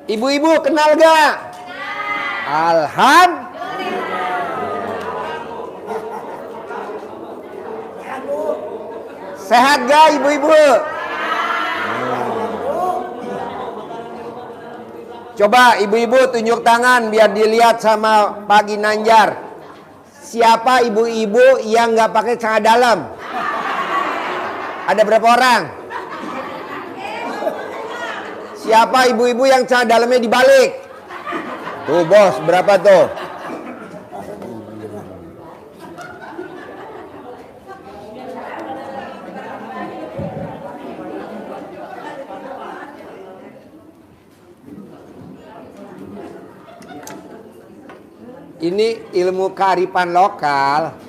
Ibu-ibu kenal gak? Alhamdulillah. Sehat gak ibu-ibu? Coba ibu-ibu tunjuk tangan biar dilihat sama Pak Ginanjar. Siapa ibu-ibu yang gak pakai celana dalam? Ada berapa orang? Siapa ibu-ibu yang celana dalamnya dibalik? Tuh bos, berapa tuh? Ini ilmu kearifan lokal.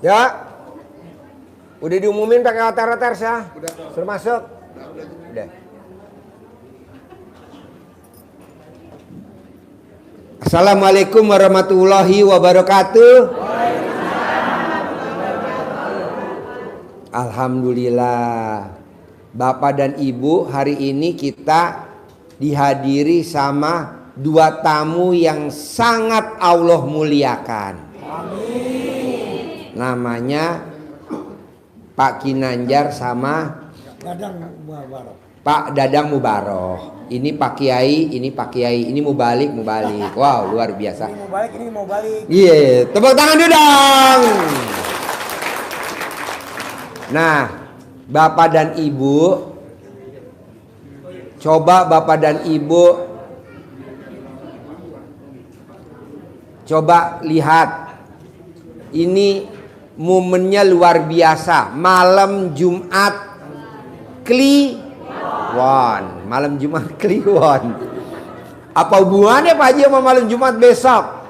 Ya. Udah diumumin pakai otar-otar sah? Suruh masuk? Udah. Assalamualaikum warahmatullahi wabarakatuh. Alhamdulillah. Bapak dan Ibu, hari ini kita dihadiri sama dua tamu yang sangat Allah muliakan. Amin. Namanya Pak Ginanjar sama Pak Dadang Mubaroh. Ini Pak Kiai, ini Pak Kiai, ini Mubalik. Wow, luar biasa. Ini mau balik. Iya, tepuk tangan dulu dong. Nah, Bapak dan Ibu, coba Bapak dan Ibu coba lihat. Ini momennya luar biasa. Malam Jumat Kliwon. Malam Jumat Kliwon. Apa hubungannya Pak Haji sama malam Jumat besok?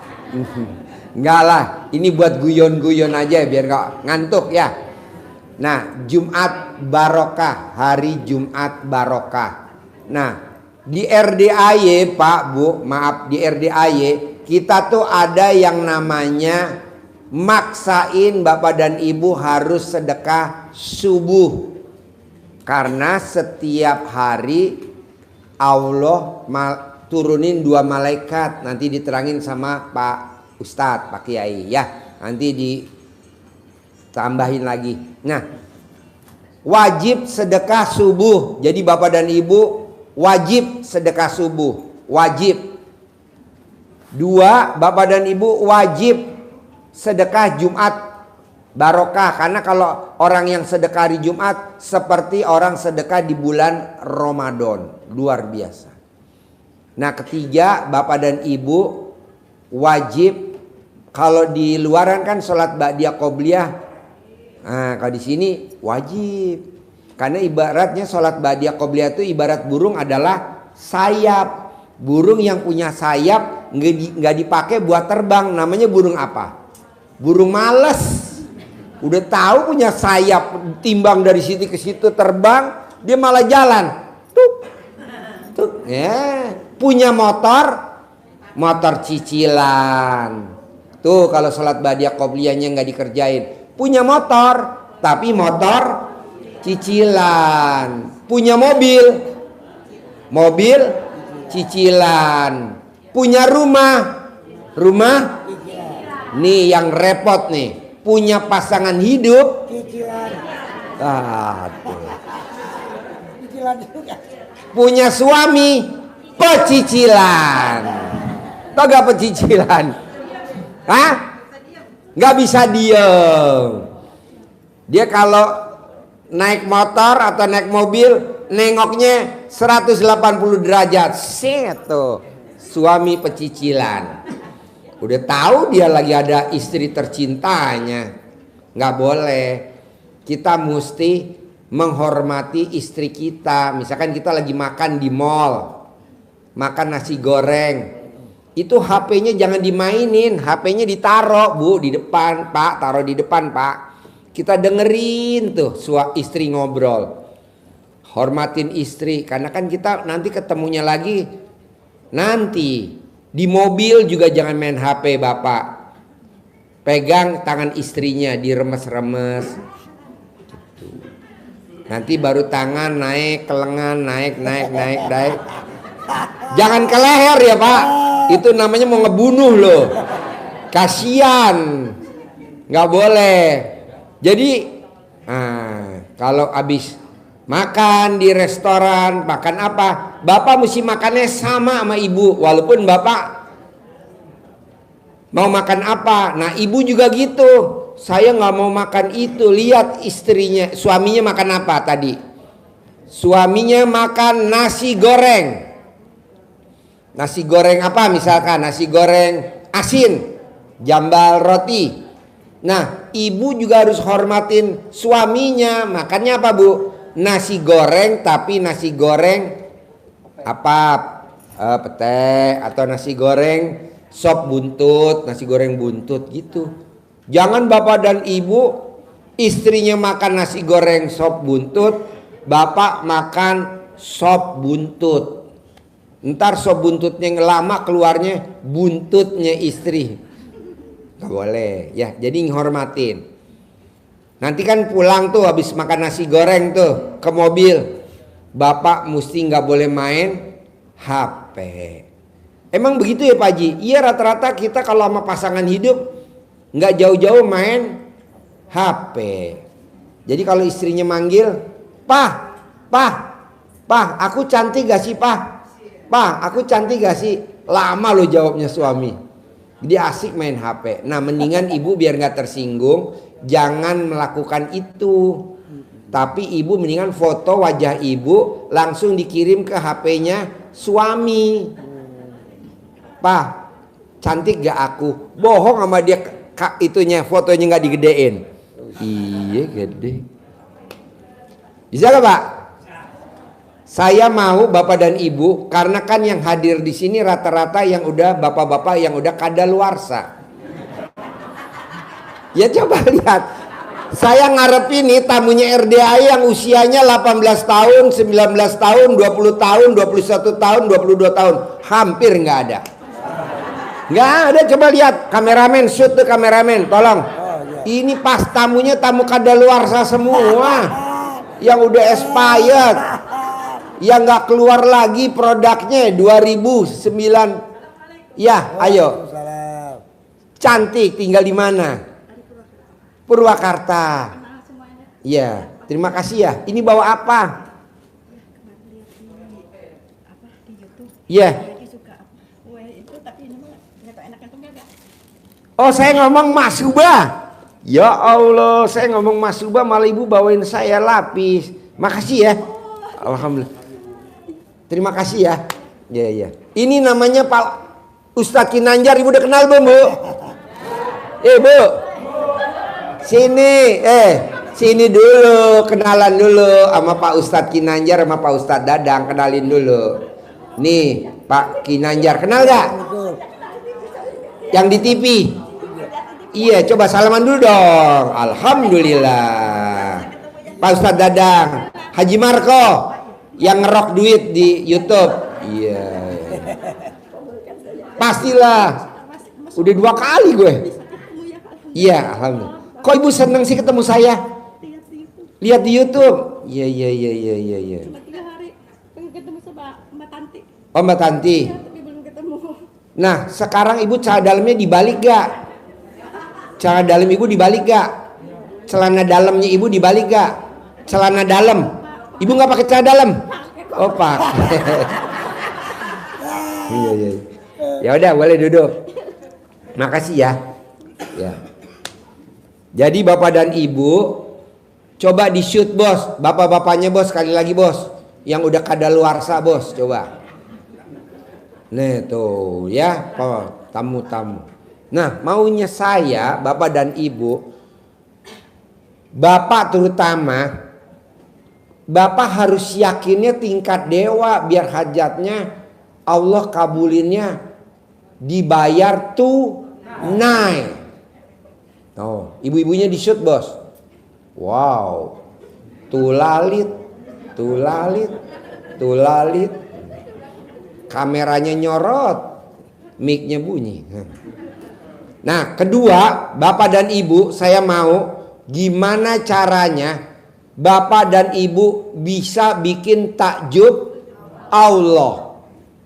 Enggak lah. Ini buat guyon-guyon aja biar gak ngantuk ya. Nah, Jumat Barokah. Hari Jumat Barokah. Nah, di RDAY Pak Bu, maaf, di RDAY kita tuh ada yang namanya maksain Bapak dan Ibu harus sedekah subuh. Karena setiap hari Allah turunin dua malaikat. Nanti diterangin sama Pak Ustadz, Pak Kiai ya. Nanti ditambahin lagi. Nah, wajib sedekah subuh. Jadi Bapak dan Ibu wajib sedekah subuh. Wajib. Dua, Bapak dan Ibu wajib sedekah Jumat Barokah. Karena kalau orang yang sedekah hari Jumat seperti orang sedekah di bulan Ramadan. Luar biasa. Nah, ketiga, Bapak dan Ibu wajib, kalau di luaran kan sholat ba'diyah qobliyah. Nah, kalau di sini wajib. Karena ibaratnya sholat ba'diyah qobliyah itu ibarat burung adalah sayap. Burung yang punya sayap nggak dipakai buat terbang. Namanya burung apa? Burung males. Udah tahu punya sayap, timbang dari situ ke situ terbang, dia malah jalan. Tuk. Ya, punya motor cicilan. Tuh kalau sholat ba'diyah qobliyahnya nggak dikerjain. Punya motor, tapi motor cicilan. Punya mobil cicilan. Punya rumah nih yang repot nih, punya pasangan hidup cicilan. Punya suami pecicilan. Tau gak pecicilan? Hah? Gak bisa diem. Dia kalau naik motor atau naik mobil nengoknya 180 derajat. Set tuh, suami pecicilan. Udah tahu dia lagi ada istri tercintanya. Nggak boleh. Kita mesti menghormati istri kita. Misalkan kita lagi makan di mall, makan nasi goreng, itu HP-nya jangan dimainin, HP-nya ditaruh, Bu, di depan, Pak, taruh di depan, Pak. Kita dengerin tuh istri ngobrol. Hormatin istri, karena kan kita nanti ketemunya lagi nanti di mobil juga jangan main HP, Bapak. Pegang tangan istrinya, diremes-remes. Nanti baru tangan naik ke lengan, naik. Jangan ke leher ya, Pak. Itu namanya mau ngebunuh loh. Kasian. Nggak boleh. Jadi kalau habis makan di restoran, makan apa? Bapak mesti makannya sama ibu. Walaupun bapak mau makan apa, nah ibu juga gitu. Saya nggak mau makan itu. Lihat istrinya, suaminya makan apa tadi? Suaminya makan nasi goreng. Nasi goreng apa misalkan? Nasi goreng asin, jambal roti. Nah, ibu juga harus hormatin suaminya. Makannya apa, Bu? Nasi goreng, tapi nasi goreng apa? Pete atau nasi goreng sop buntut, nasi goreng buntut gitu. Jangan bapak dan ibu istrinya makan nasi goreng sop buntut, bapak makan sop buntut. Ntar sop buntutnya lama keluarnya buntutnya istri. Gak boleh ya, jadi nghormatin. Nanti kan pulang tuh habis makan nasi goreng tuh ke mobil, bapak mesti nggak boleh main HP. Emang begitu ya Pak Haji? Iya, rata-rata kita kalau sama pasangan hidup nggak jauh-jauh main HP. Jadi kalau istrinya manggil, Pak, aku cantik gak sih Pak? Aku cantik gak sih? Lama lo jawabnya suami. Dia asik main HP. Nah, mendingan ibu biar nggak tersinggung, jangan melakukan itu. Tapi ibu mendingan foto wajah ibu langsung dikirim ke HP-nya suami. Pak, cantik gak aku? Bohong sama dia, itunya fotonya nggak digedein. Iya gede. Bisa gak Pak? Saya mau bapak dan ibu, karena kan yang hadir di sini rata-rata yang udah bapak-bapak yang udah kadaluarsa. Ya coba lihat. Saya ngarepin nih tamunya RDI yang usianya 18 tahun, 19 tahun, 20 tahun, 21 tahun, 22 tahun. Hampir nggak ada. Nggak ada, coba lihat. Kameramen, shoot tuh kameramen, tolong. Ini pas tamunya tamu kadaluarsa semua. Yang udah expired. Yang nggak keluar lagi produknya 2009. Ya, ayo. Cantik, tinggal di mana? Purwakarta. Ya, terima kasih ya. Ini bawa apa? Ya. Oh, saya ngomong Mas Subah. Ya Allah, saya ngomong Mas Subah malah ibu bawain saya lapis. Makasih ya. Alhamdulillah. Terima kasih ya. Ya. Ini namanya Pak Ustadz Kinanjar. Ibu udah kenal belum, Bu? Bu. Sini dulu, kenalan dulu sama Pak Ustadz Kinanjar sama Pak Ustadz Dadang, kenalin dulu. Nih, Pak Kinanjar, kenal gak? Yang di TV. Iya, coba salaman dulu dong. Alhamdulillah. Pak Ustadz Dadang, Haji Marco yang ngerok duit di YouTube. Iya. Pastilah. Udah 2 kali gue. Iya, alhamdulillah. Kok ibu seneng sih ketemu saya? Lihat di YouTube. Iya. Cuma 3 hari pengen ketemu sama Mbak Tanti. Oh, Mbak Tanti. Ya, tapi belum ketemu. Nah, sekarang ibu celana dalamnya dibalik gak? Celana dalam ibu dibalik gak? Celana dalamnya ibu dibalik gak? Celana dalam. Ibu nggak pakai celana dalam? Oh, pakai. Iya. Ya udah, boleh duduk. Makasih ya. Ya. Jadi bapak dan ibu coba di shoot bos, bapak-bapaknya bos, sekali lagi bos, yang udah kadaluarsa bos, coba. Nih tuh ya, tamu-tamu. Nah, maunya saya, bapak dan ibu, bapak terutama, bapak harus yakinnya tingkat dewa biar hajatnya Allah kabulinnya dibayar tunai. Oh, ibu-ibunya di shoot bos. Wow, tulalit, kameranya nyorot, mic-nya bunyi. Nah, kedua, Bapak dan Ibu, saya mau gimana caranya Bapak dan Ibu bisa bikin takjub Allah.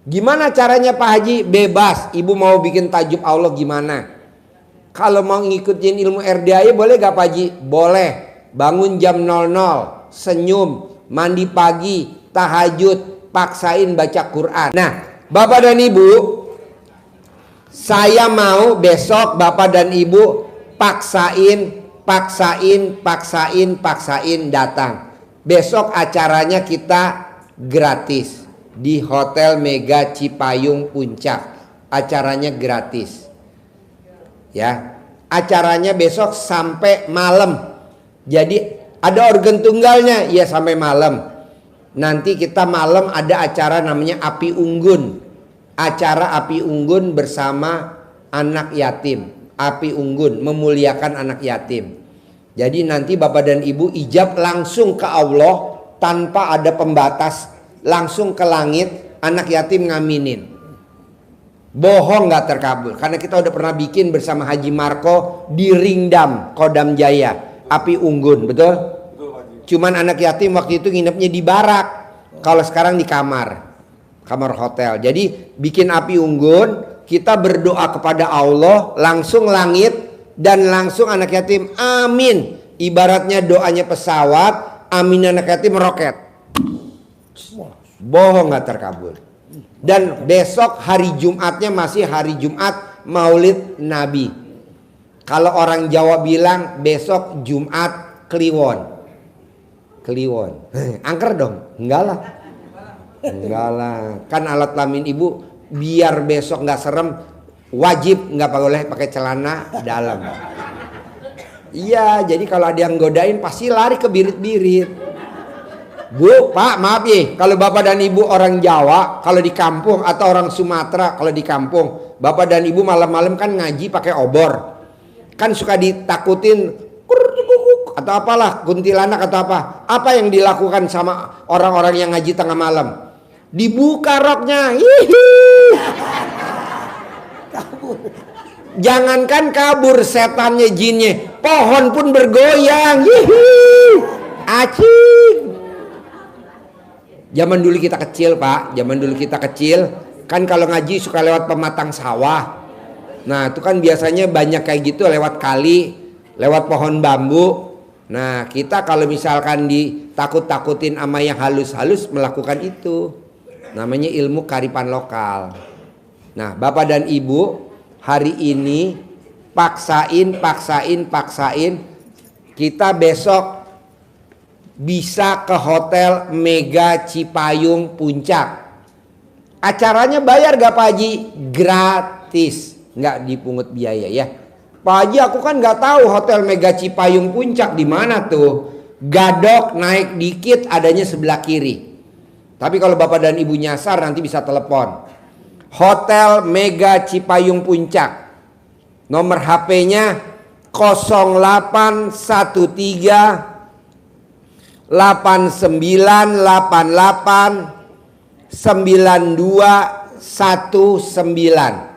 Gimana caranya Pak Haji? Bebas, Ibu mau bikin takjub Allah gimana? Kalau mau ngikutin ilmu RDA boleh gak Pak Haji? Boleh. Bangun jam 00, senyum, mandi pagi, tahajud, paksain baca Quran. Nah, Bapak dan Ibu, saya mau besok Bapak dan Ibu paksain datang. Besok acaranya kita gratis di Hotel Mega Cipayung Puncak. Acaranya gratis. Ya, acaranya besok sampai malam. Jadi ada organ tunggalnya, ya sampai malam. Nanti kita malam ada acara namanya Api Unggun. Acara Api Unggun bersama anak yatim. Api Unggun memuliakan anak yatim. Jadi nanti Bapak dan Ibu ijab langsung ke Allah tanpa ada pembatas, langsung ke langit, anak yatim ngaminin. Bohong gak terkabul. Karena kita udah pernah bikin bersama Haji Marco di Ringdam, Kodam Jaya. Api Unggun, betul? Cuman anak yatim waktu itu nginepnya di barak. Kalau sekarang di kamar hotel. Jadi bikin Api Unggun, kita berdoa kepada Allah, langsung langit dan langsung anak yatim amin. Ibaratnya doanya pesawat, amin anak yatim roket. Bohong gak terkabul. Dan besok hari Jumatnya masih hari Jumat Maulid Nabi. Kalau orang Jawa bilang besok Jumat Kliwon. Angker dong? Enggak lah. Kan alat kelamin ibu biar besok nggak serem, wajib nggak boleh pakai celana dalam. Iya, jadi kalau ada yang godain pasti lari ke birit-birit. Bu, Pak, maaf ya, kalau Bapak dan Ibu orang Jawa, kalau di kampung atau orang Sumatera, kalau di kampung, Bapak dan Ibu malam-malam kan ngaji pakai obor. Kan suka ditakutin atau apalah, kuntilanak atau apa. Apa yang dilakukan sama orang-orang yang ngaji tengah malam? Dibuka roknya. Jangankan kabur setannya, jinnya, pohon pun bergoyang. Acik. Zaman dulu kita kecil, Pak. Kan kalau ngaji suka lewat pematang sawah. Nah itu kan biasanya banyak kayak gitu, lewat kali, lewat pohon bambu. Nah kita kalau misalkan ditakut-takutin sama yang halus-halus melakukan itu, namanya ilmu kearifan lokal. Nah Bapak dan Ibu hari ini paksain, kita besok bisa ke Hotel Mega Cipayung Puncak. Acaranya bayar gak Pak Haji? Gratis. Nggak dipungut biaya ya. Pak Haji, aku kan nggak tahu Hotel Mega Cipayung Puncak di mana tuh. Gadok naik dikit, adanya sebelah kiri. Tapi kalau Bapak dan Ibu nyasar nanti bisa telepon. Hotel Mega Cipayung Puncak. Nomor HP-nya 0813 8988 9219.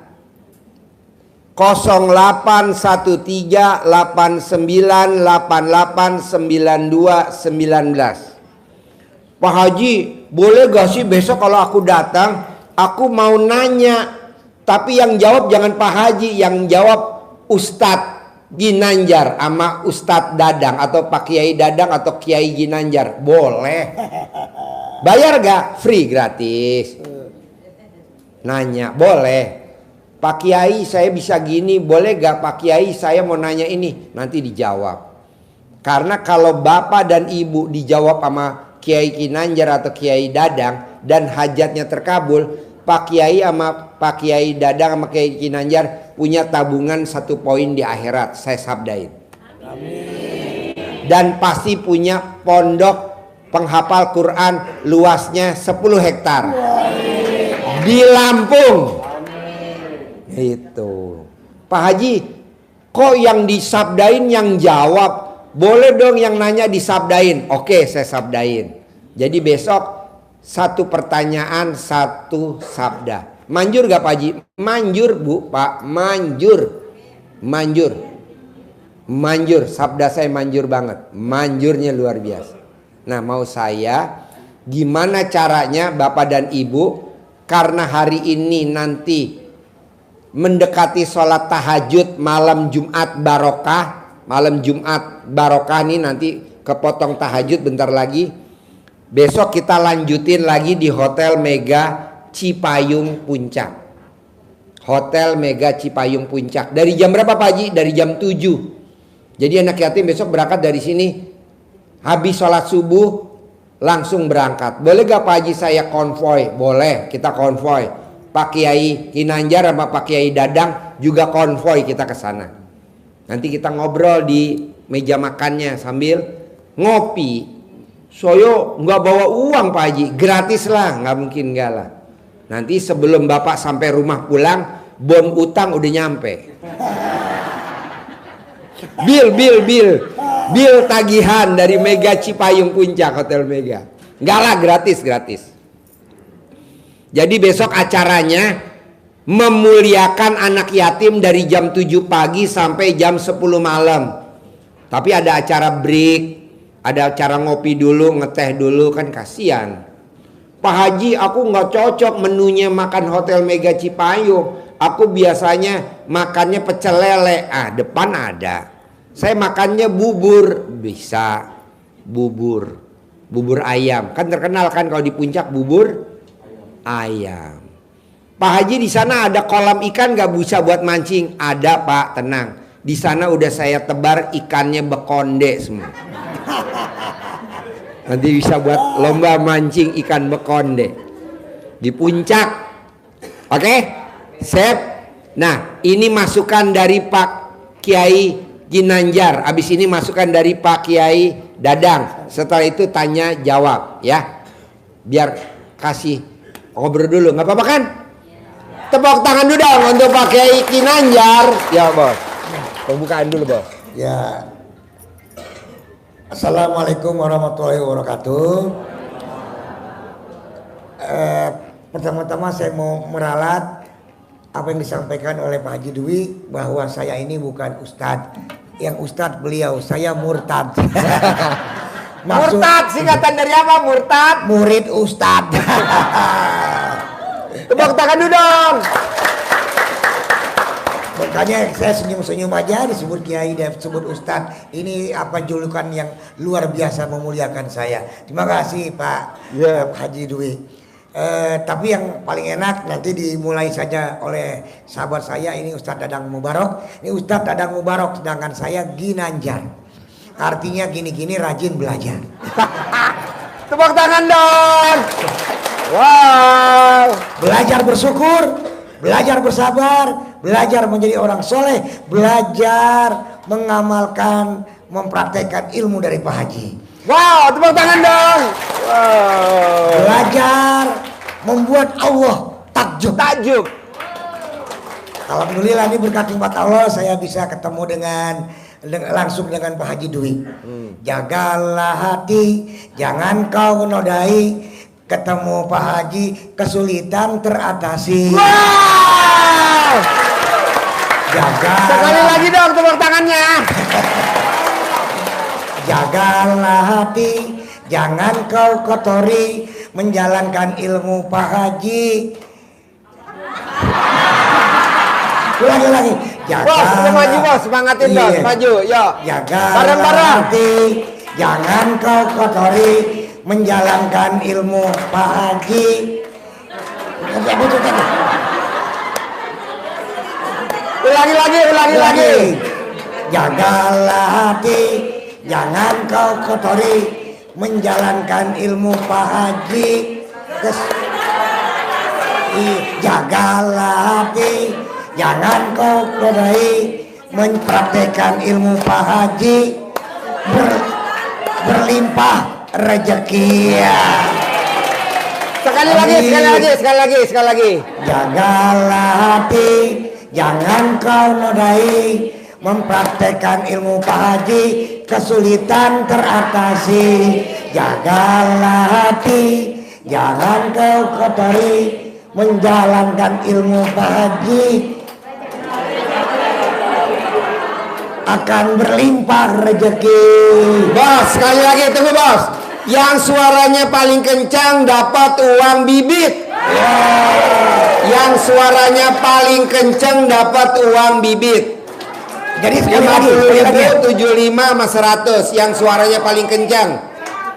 081389889219. Pak Haji, boleh gak sih besok kalau aku datang, aku mau nanya, tapi yang jawab jangan Pak Haji, yang jawab Ustadz Ginanjar sama Ustadz Dadang atau Pak Kiai Dadang atau Kiai Ginanjar. Boleh. Bayar gak? Free, gratis. Nanya, boleh. Pak Kiai saya bisa gini, boleh gak Pak Kiai saya mau nanya ini? Nanti dijawab. Karena kalau Bapak dan Ibu dijawab sama Kiai Ginanjar atau Kiai Dadang dan hajatnya terkabul, Pak Kiai sama Pak Kiai Dadang sama Kiai Ginanjar punya tabungan 1 poin di akhirat, saya sabdain. Amin. Dan pasti punya pondok penghafal Quran luasnya 10 hektar di Lampung. Itu. Pak Haji, kok yang disabdain yang jawab? Boleh dong yang nanya disabdain. Oke, saya sabdain. Jadi besok satu pertanyaan, satu sabda. Manjur gak Pak Haji? Manjur Bu, Pak. Manjur. Manjur. Manjur. Sabda saya manjur banget. Manjurnya luar biasa. Nah, mau saya gimana caranya Bapak dan Ibu, karena hari ini nanti mendekati sholat tahajud malam Jumat barokah. Malam Jumat barokah nih, nanti kepotong tahajud bentar lagi. Besok kita lanjutin lagi di Hotel Mega Cipayung Puncak. Hotel Mega Cipayung Puncak. Dari jam berapa Pak Haji? Dari jam 7. Jadi anak yatim besok berangkat dari sini. Habis sholat subuh langsung berangkat. Boleh gak Pak Haji saya konvoy? Boleh, kita konvoy. Pak Kiai Ginanjar sama Pak Kiai Dadang juga konvoy kita ke sana. Nanti kita ngobrol di meja makannya sambil ngopi. Soyo nggak bawa uang Pak Haji, gratis lah, nggak mungkin nggak lah. Nanti sebelum Bapak sampai rumah pulang, bon utang udah nyampe. Bil tagihan dari Mega Cipayung Puncak, Hotel Mega. Nggak lah, gratis. Jadi besok acaranya memuliakan anak yatim dari jam 7 pagi sampai jam 10 malam. Tapi ada acara break, ada acara ngopi dulu, ngeteh dulu, kan kasihan. Pak Haji, aku nggak cocok menunya makan Hotel Mega Cipayung. Aku biasanya makannya pecel lele. Depan ada. Saya makannya bubur. Bisa bubur ayam. Kan terkenal kan kalau di puncak bubur ayam. Pak Haji, di sana ada kolam ikan gak bisa buat mancing? Ada Pak, tenang. Di sana udah saya tebar ikannya bekonde semua. Nanti bisa buat lomba mancing ikan bekonde di puncak. Oke? Sip. Nah, ini masukan dari Pak Kiai Ginanjar. Abis ini masukan dari Pak Kiai Dadang. Setelah itu tanya jawab ya. Biar kasih ngobrol dulu, nggak apa-apa kan? Tepuk tangan dulu dong untuk Pak Kiai Ginanjar. Ya Bos. Pembukaan dulu Bos. Ya. Assalamualaikum warahmatullahi wabarakatuh. Pertama-tama saya mau meralat apa yang disampaikan oleh Pak Haji Dwi, bahwa saya ini bukan ustadz. Yang ustadz beliau, saya murtad. Murtad singkatan dari apa? Murtad? Murid ustadz. Tepuk tangan dulu dong. Makanya saya senyum-senyum aja disebut kiai dan disebut ustadz. Ini apa julukan yang luar biasa memuliakan saya. Terima kasih Pak Haji Dwi. Tapi yang paling enak nanti dimulai saja oleh sahabat saya, ini Ustadz Dadang Mubarok. Ini Ustadz Dadang Mubarok, sedangkan saya Ginanjar. Artinya gini-gini rajin belajar. Tepuk tangan dong. Wow. Belajar bersyukur, belajar bersabar, belajar menjadi orang soleh, belajar mengamalkan, mempraktekkan ilmu dari Pak Haji. Wow, tepuk tangan dong. Wow. Belajar membuat Allah takjub. Alhamdulillah, ini berkat nikmat Allah saya bisa ketemu langsung dengan Pak Haji Dwi. Jagalah hati, jangan kau nodai. Ketemu Pak Haji, kesulitan teratasi. Wow. Sekali lagi dong tepuk tangannya. Jagalah hati, jangan kau kotori, menjalankan ilmu Pak Haji. Ulangi. Bos, maju bos, semangatin bos, maju, yuk. Jagalah hati, jangan kau kotori, menjalankan ilmu Pak Haji. Ulangi lagi. Jagalah hati, jangan kau kotori, menjalankan ilmu Pak Haji. Jagalah hati, jangan kau kotori, mempraktekkan ilmu Pak Haji. Berlimpah rezeki. Sekali lagi. Jagalah hati, jangan kau nodai. Mempraktekkan ilmu Pak Haji, kesulitan teratasi. Jagalah hati, jangan kau kotori. Menjalankan ilmu Pak Haji, akan berlimpah rezeki. Bos, sekali lagi tunggu bos. Yang suaranya paling kencang dapat uang bibit. Yang suaranya paling kencang dapat uang bibit. Jadi sekali lagi 75 sama 100. Yang suaranya paling kencang.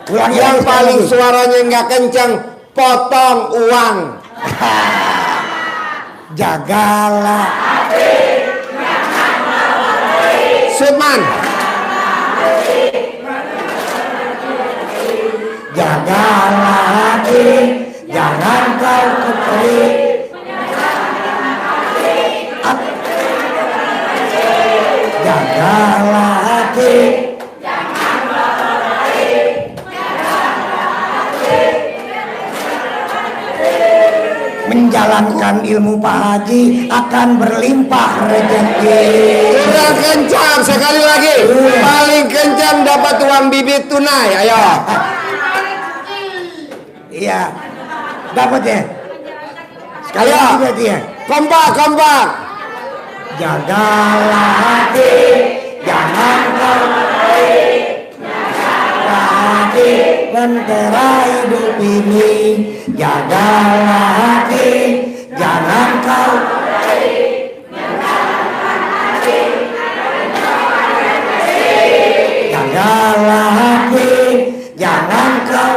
Ulangi Yang lagi, paling sekali lagi. suaranya nggak kencang, potong uang. Jagalah Sutman. Jagalah hati, jangan kau kotori. Jagalah hati, menjalankan ilmu Pak Haji akan berlimpah rezeki. Kurang kencang sekali lagi. Paling kencang dapat uang bibit tunai. Ayo. Iya, dapat ya. Sekali Ayo. lagi berarti ya. Kompak, kompak. Jagalah hati, jangan kau hati mentera hidup ini. Jagalah hati, jangan kau jagalah hati, jangan kau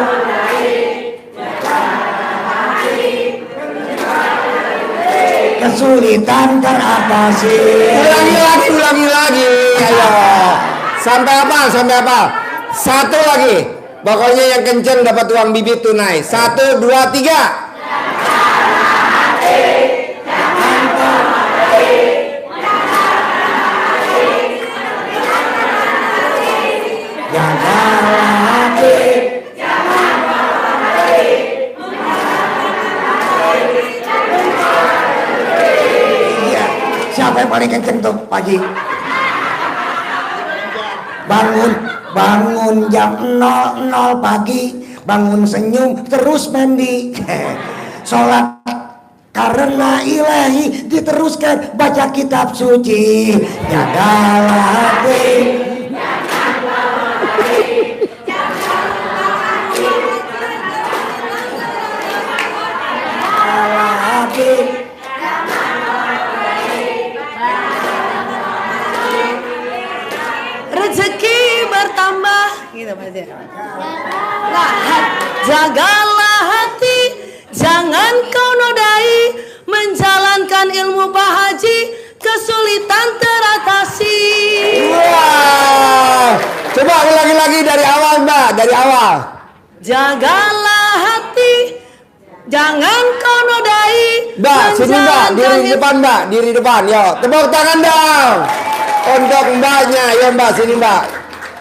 kesulitan teratasi. Ulangi lagi. Ayo. Sampai apa? Sampai apa? Satu lagi. Pokoknya yang kenceng dapat uang bibit tunai. 1, 2, 3. Jagalah hati, iya. Siapa yang paling kenceng tuh pagi? Bangun jam 00 pagi, bangun senyum terus mandi. Sholat karena ilahi diteruskan, baca kitab suci. Jagalah hati, jagalah hati, Rezeki bertambah gitu Pak Haji. Jagalah hati, jangan kau nodai. Menjalankan ilmu Pak Haji, kesulitan teratasi. Wah. Coba ulangi lagi dari awal, Mbak. Dari awal. Jagalah hati, jangan kau nodai. Mbak, sini Mbak. Diri di depan, Mbak. Diri depan. Yo, tepuk tangan dong. Untuk Mbaknya. Yo Mbak, sini Mbak.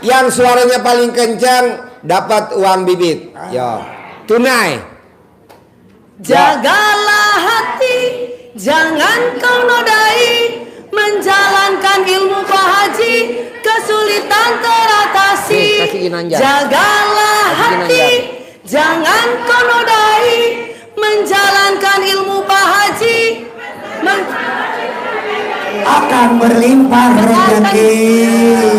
Yang suaranya paling kencang dapat uang bibit. Yo. Tunai. Jagalah hati, jangan kau nodai. Menjalankan ilmu Pak Haji, kesulitan teratasi. Kasih Ginanjar. Jagalah Kasih hati, jangan kau nodai. Menjalankan ilmu Pak Haji, akan berlimpah rezeki.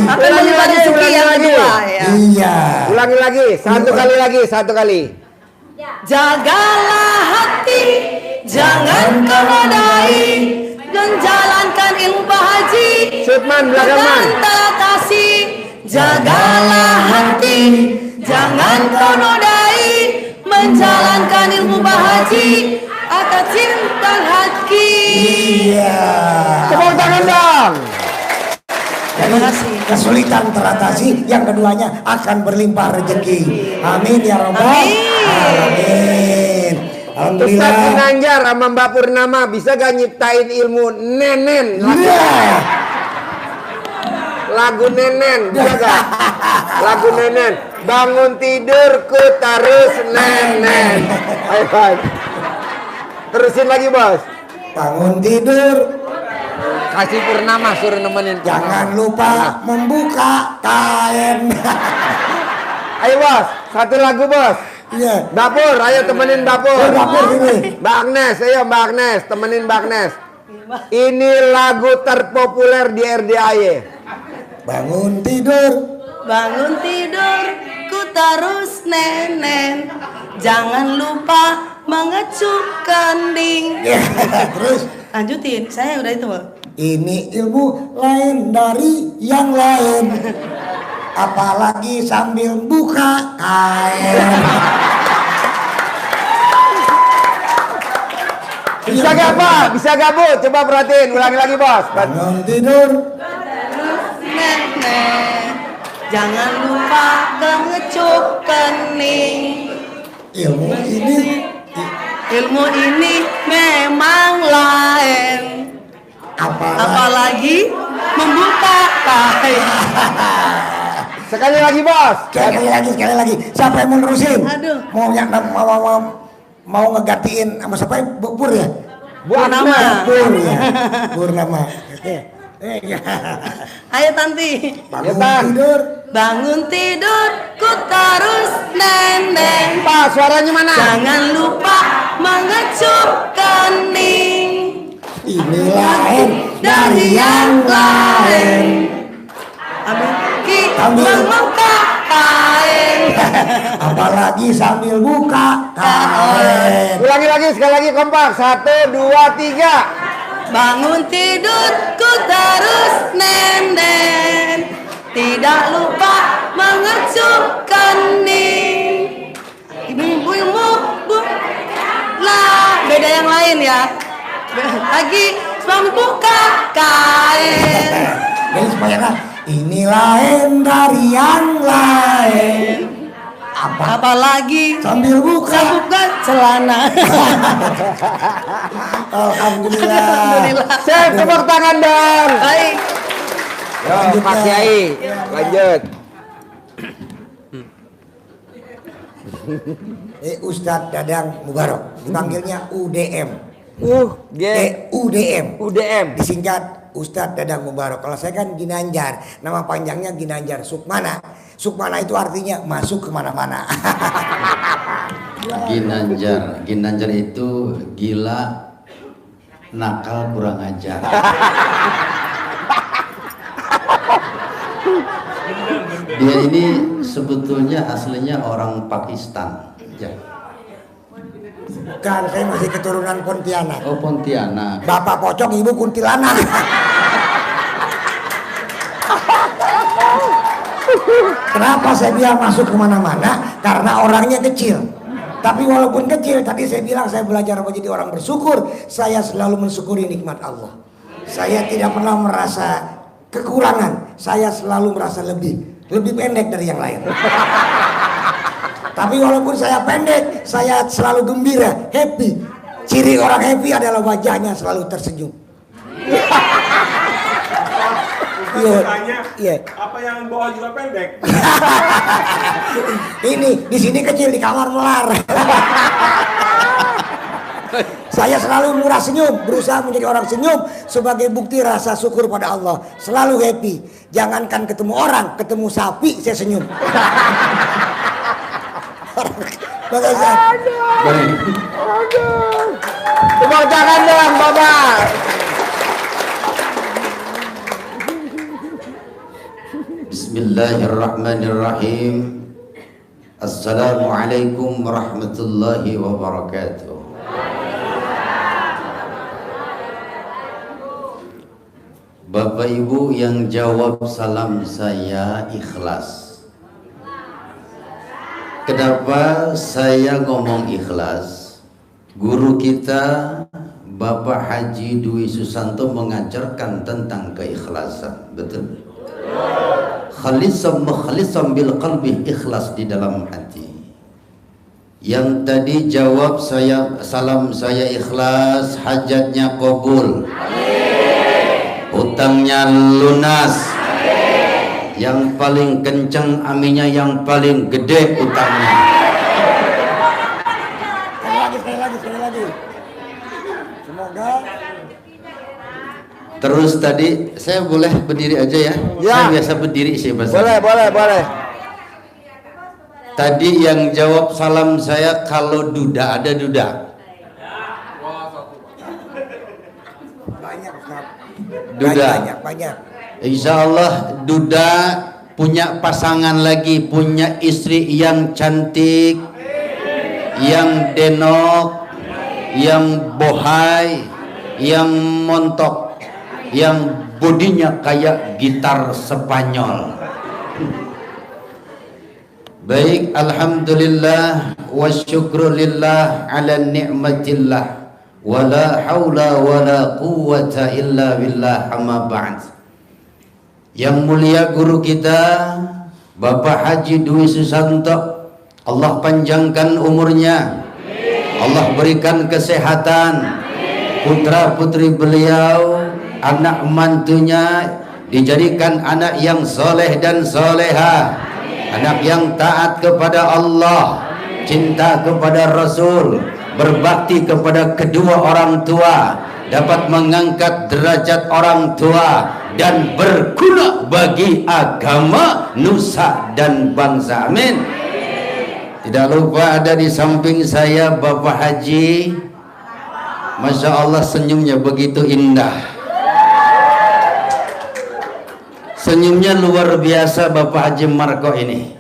akan berlimpah rezeki yang kedua ya. Iya. Ulangi lagi. Satu kali lagi. Satu kali. Jagalah hati, jangan kau nodai. Menjalankan ilmu Pak Haji, Sutman belakang man. akan teratasi. Jagalah hati, jangan kau nodai. Menjalankan ilmu Pak Haji, akan cinta hati. Iya. Tepuk tangan dong. Jadi kesulitan teratasi, yang keduanya akan berlimpah rezeki. Amin ya robbal alamin. Ustaz Alhamdulillah. Ginanjar sama Mbak Purnama bisa gak nyiptain ilmu nenen? Iya. Lagu nenen, bisa gak? Lagu nenen. Bangun tidurku terus nenen. Ayo, ayo. Terusin lagi bos. Bangun tidur kasih Purnama suruh nemenin. Jangan lupa membuka kain. Ayo bos, satu lagu bos. Iya. Dapur, ayo temenin dapur. Oh, dapur sini. Mbak Agnes, ayo Mbak Agnes, temenin Mbak Agnes. Ini lagu terpopuler di RDAY. Bangun tidur. Bangun tidur, ku terus nenen. Jangan lupa mengecup kening. Ya, terus Lanjutin, saya udah itu. ini ilmu lain dari yang lain. Apalagi sambil buka kain. Bisa gak Pak? Bisa gak Bu? Coba perhatiin, ulangi lagi bos. Bangun tidur. Nenen. Jangan lupa mengecup kening. Ilmu ini memang lain. Apalagi membuka kain. Sekali lagi bos. Sekali lagi. Siapa yang mau nerusin? Aduh. Mau ngegantiin sama siapa? Pur ya? Purnama. Pur ya. Purnama. Ayo Tanti. Bangun tidur. Bangun tidur, ku terus nenen. Pak, suaranya mana? Jangan lupa mengecup kening. Ini lain dari yang lain. Sambil membuka kain. Apalagi sambil buka kain. Ulangi lagi, sekali lagi kompak. 1, 2, 3. Bangun tidur, ku terus nenen. Tidak lupa mengecup kening. Ibu-ibu, lah beda yang lain ya. Lagi membuka kain. Jadi supaya kan ini lain dari yang lain. Apalagi Sambil buka. buka celana. Alhamdulillah. Alhamdulillah. Saya tepuk tangan dong. Baik. Yo, Pak Kiai, lanjut. Ustadz Dadang Mubarok, dipanggilnya UDM. UDM. UDM. Disingkat Ustadz Dadang Mubarok. Kalau saya kan Ginanjar, nama panjangnya Ginanjar Sukmana. Sukmana itu artinya masuk kemana-mana. Ginanjar itu gila, nakal, kurang ajar. Dia ini sebetulnya aslinya orang Pakistan. Ya. Bukan, saya masih keturunan Pontianak. Oh, Pontianak. Bapak pocong, ibu kuntilanak. Kenapa saya bilang masuk kemana-mana? Karena orangnya kecil. Tapi walaupun kecil, tadi saya bilang saya belajar menjadi orang bersyukur. Saya selalu mensyukuri nikmat Allah. Saya tidak pernah merasa kekurangan. Saya selalu merasa lebih pendek dari yang lain. Tapi walaupun saya pendek, saya selalu gembira, happy. Ciri orang happy adalah wajahnya selalu tersenyum. Iya. Apa yang bawah juga pendek? Ini di sini kecil, di kamar melar. Saya selalu murah senyum, berusaha menjadi orang senyum sebagai bukti rasa syukur pada Allah. Selalu happy. Jangankan ketemu orang, ketemu sapi saya senyum. Tepuk tangan dong, Bapak. Bismillahirrahmanirrahim. Assalamualaikum warahmatullahi wabarakatuh. Bapak Ibu yang jawab salam saya ikhlas. Kenapa saya ngomong ikhlas? Guru kita Bapak Haji Dwi Susanto mengajarkan tentang keikhlasan. Betul? Khalisam bil qalbi, ikhlas di dalam hati. Yang tadi jawab saya salam saya ikhlas, hajatnya qabul. Utangnya lunas. Yang paling kencang aminnya, yang paling gede utangnya. Sekali lagi. Semoga Terus tadi saya boleh berdiri aja ya? Ya. Saya biasa berdiri sih Mas. Boleh. Tadi yang jawab salam saya kalau duda, ada duda. Banyak Ustaz. Duda. Banyak. Insya Allah duda punya pasangan lagi, punya istri yang cantik, yang denok, yang bohai, yang montok, yang bodinya kayak gitar Spanyol. Baik, alhamdulillah wa syukrulillah ala ni'matillah wa la hawla wa la quwwata illa billah, amma ba'd. Yang mulia guru kita Bapak Haji Dwi Susanto, Allah panjangkan umurnya, Allah berikan kesehatan, putra putri beliau, anak mantunya dijadikan anak yang soleh dan soleha, anak yang taat kepada Allah, cinta kepada Rasul, berbakti kepada kedua orang tua, dapat mengangkat derajat orang tua dan berguna bagi agama, nusa dan bangsa. Amin. Tidak lupa ada di samping saya Bapak Haji, Masya Allah senyumnya begitu indah, senyumnya luar biasa Bapak Haji Marco ini.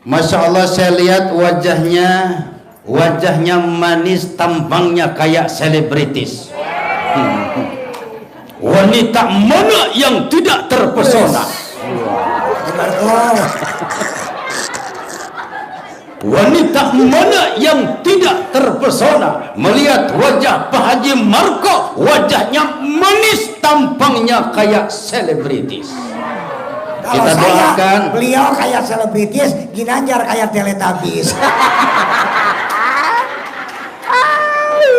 Masya Allah, saya lihat wajahnya manis, tampangnya kayak selebritis. Wanita mana yang tidak terpesona? Wanita mana yang tidak terpesona melihat wajah Pak Haji Marco? Wajahnya manis, tampangnya kayak selebritis. Kalau Kita doakan beliau kayak selebritis, Ginanjar kayak teletabis.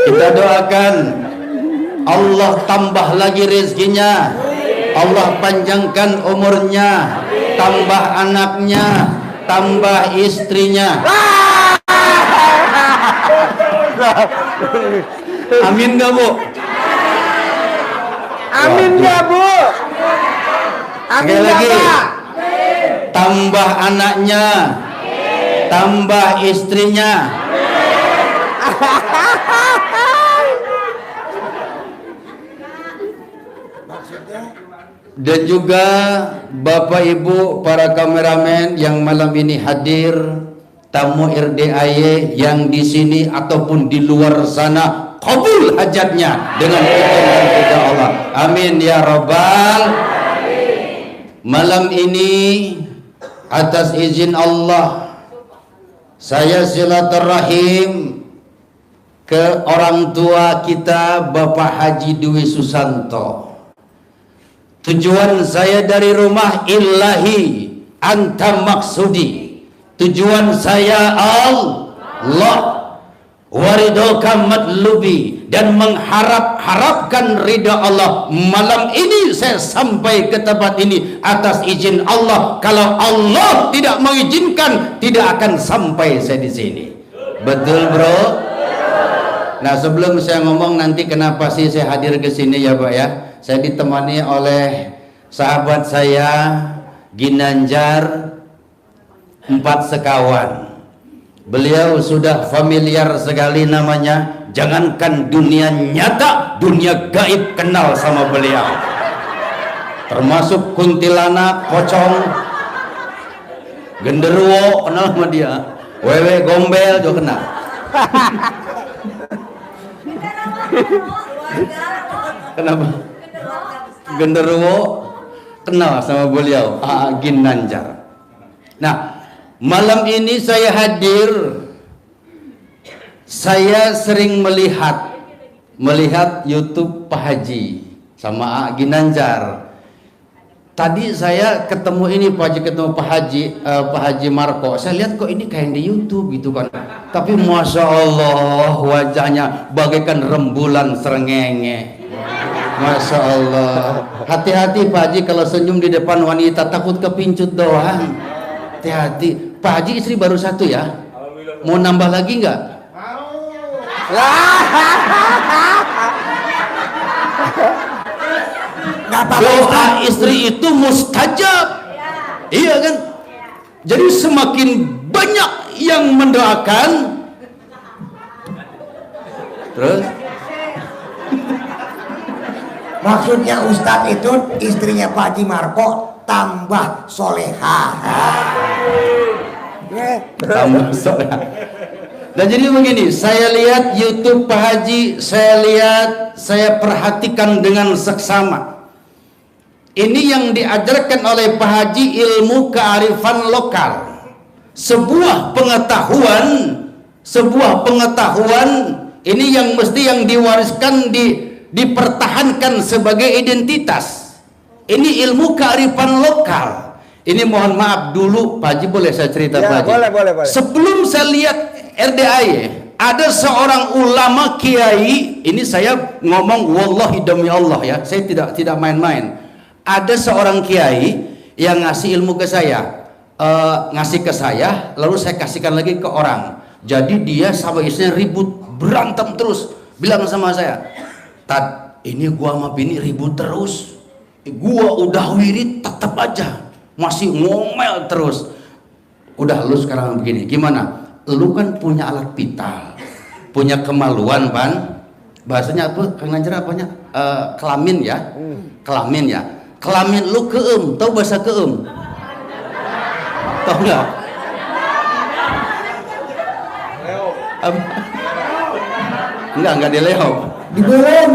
Kita doakan Allah tambah lagi rezekinya, Allah panjangkan umurnya, tambah anaknya, tambah istrinya. Amin gak Bu? Amin ya Bu. Amin Sekali ya lagi, Pak. tambah anaknya, tambah istrinya. Dan juga Bapak Ibu para kameramen yang malam ini hadir, tamu RDAY yang di sini ataupun di luar sana, kabul hajatnya dengan izin dan Allah. Amin ya Rabbal. Malam ini atas izin Allah saya silaturahim ke orang tua kita Bapak Haji Dwi Susanto. Tujuan saya dari rumah ilahi anta maksudi. Tujuan saya Allah, waridoka matlubi, dan mengharapkan ridha Allah. Malam ini saya sampai ke tempat ini atas izin Allah. Kalau Allah tidak mengizinkan, tidak akan sampai saya di sini. Betul bro? Nah sebelum saya ngomong nanti kenapa sih saya hadir ke sini ya Pak ya, saya ditemani oleh sahabat saya Ginanjar 4 sekawan. Beliau sudah familiar sekali namanya. Jangankan dunia nyata, dunia gaib kenal sama beliau. Termasuk kuntilanak, pocong, genderuwo kenal sama dia. Wewe gombel juga kenal. Kenapa? Genderuwo kenal sama beliau, Ginanjar. Nah, malam ini saya hadir. Saya sering melihat YouTube Pak Haji sama Ginanjar. Tadi saya ketemu ini Pak Haji, ketemu Pak Haji Marco. Saya lihat kok ini kayak di YouTube gitu kan. Tapi Masya Allah wajahnya bagaikan rembulan srengenge. Masya Allah. Hati-hati Pak Haji kalau senyum di depan wanita, takut kepincut doang. Hati-hati. Pak Haji istri baru 1 ya? Mau nambah lagi nggak? Doa istri itu mustajab. Iya kan? Jadi semakin banyak yang mendoakan, terus Maksudnya Ustadz itu istrinya Pak Haji Marko tambah soleha. tambah soleh. Nah jadi begini, saya lihat YouTube Pak Haji, saya perhatikan dengan seksama. Ini yang diajarkan oleh Pak Haji ilmu kearifan lokal. Sebuah pengetahuan ini yang mesti yang diwariskan dipertahankan sebagai identitas. Ini ilmu kearifan lokal. Ini mohon maaf dulu Pak Haji, boleh saya cerita Pak Haji? Boleh. Sebelum saya lihat RDAY, ada seorang ulama kiai, ini saya ngomong wallahi demi Allah ya, saya tidak main-main. Ada seorang kiai yang ngasih ilmu ke saya, lalu saya kasihkan lagi ke orang. Jadi dia sama istrinya ribut, berantem terus, bilang sama saya, "Tat, ini gua sama bini ribut terus, gua udah wirid tetap aja masih ngomel terus." Udah, lu sekarang begini, gimana? Lu kan punya alat vital, punya kemaluan kan, bahasanya apa? Kang Najjar apanya? Kelamin ya, kelamin ya. Kelamin lu keem, tahu bahasa keem? Tahu nggak? Enggak dileo. Dibelom.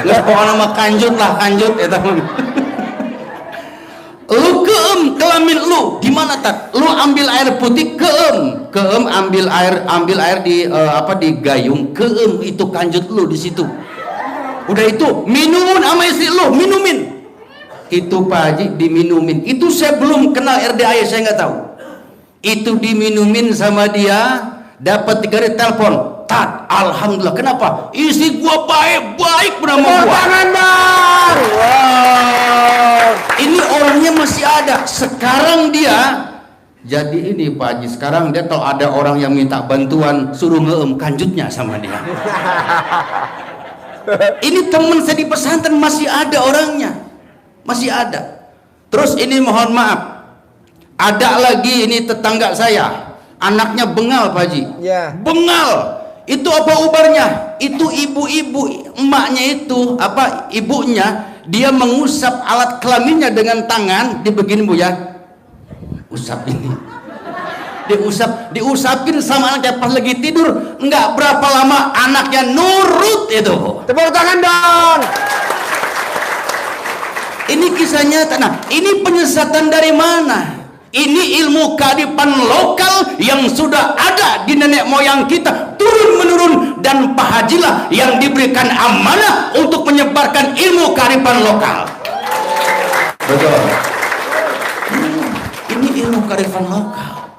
Nggak, pokoknya nama kanjut lah, kanjut ya teman. Lu keem kelamin lu gimana tak? Lu ambil air putih keem ambil air di di gayung, keem itu kanjut lu di situ. Udah itu minumin sama istri lu, minumin. Itu Pak Haji diminumin. Itu saya belum kenal RDAY, saya nggak tahu. Itu diminumin sama dia, dapat 3 hari telepon. Tat, alhamdulillah. Kenapa? Istri gua baik bernama gua. Wow. Ini orangnya masih ada. Sekarang dia jadi ini Pak Haji. Sekarang dia kalau ada orang yang minta bantuan, suruh ngeem kanjutnya sama dia. Ini teman saya di pesantren masih ada orangnya, masih ada. Terus ini mohon maaf, ada lagi ini tetangga saya, anaknya bengal Pak Haji. Ya. Bengal. Itu apa ubarnya? Itu ibu-ibu, emaknya itu ibunya, dia mengusap alat kelaminnya dengan tangan, dibegini Bu ya. Usap ini. Diusapin sama anaknya pas lagi tidur, enggak berapa lama anaknya nurut itu. Tepuk tangan dong. Ini kisah nyata. Nah, ini penyesatan dari mana? Ini ilmu kearifan lokal yang sudah ada di nenek moyang kita turun menurun, dan Pak Hajilah yang diberikan amanah untuk menyebarkan ilmu kearifan lokal. Betul. Ini ilmu kearifan lokal.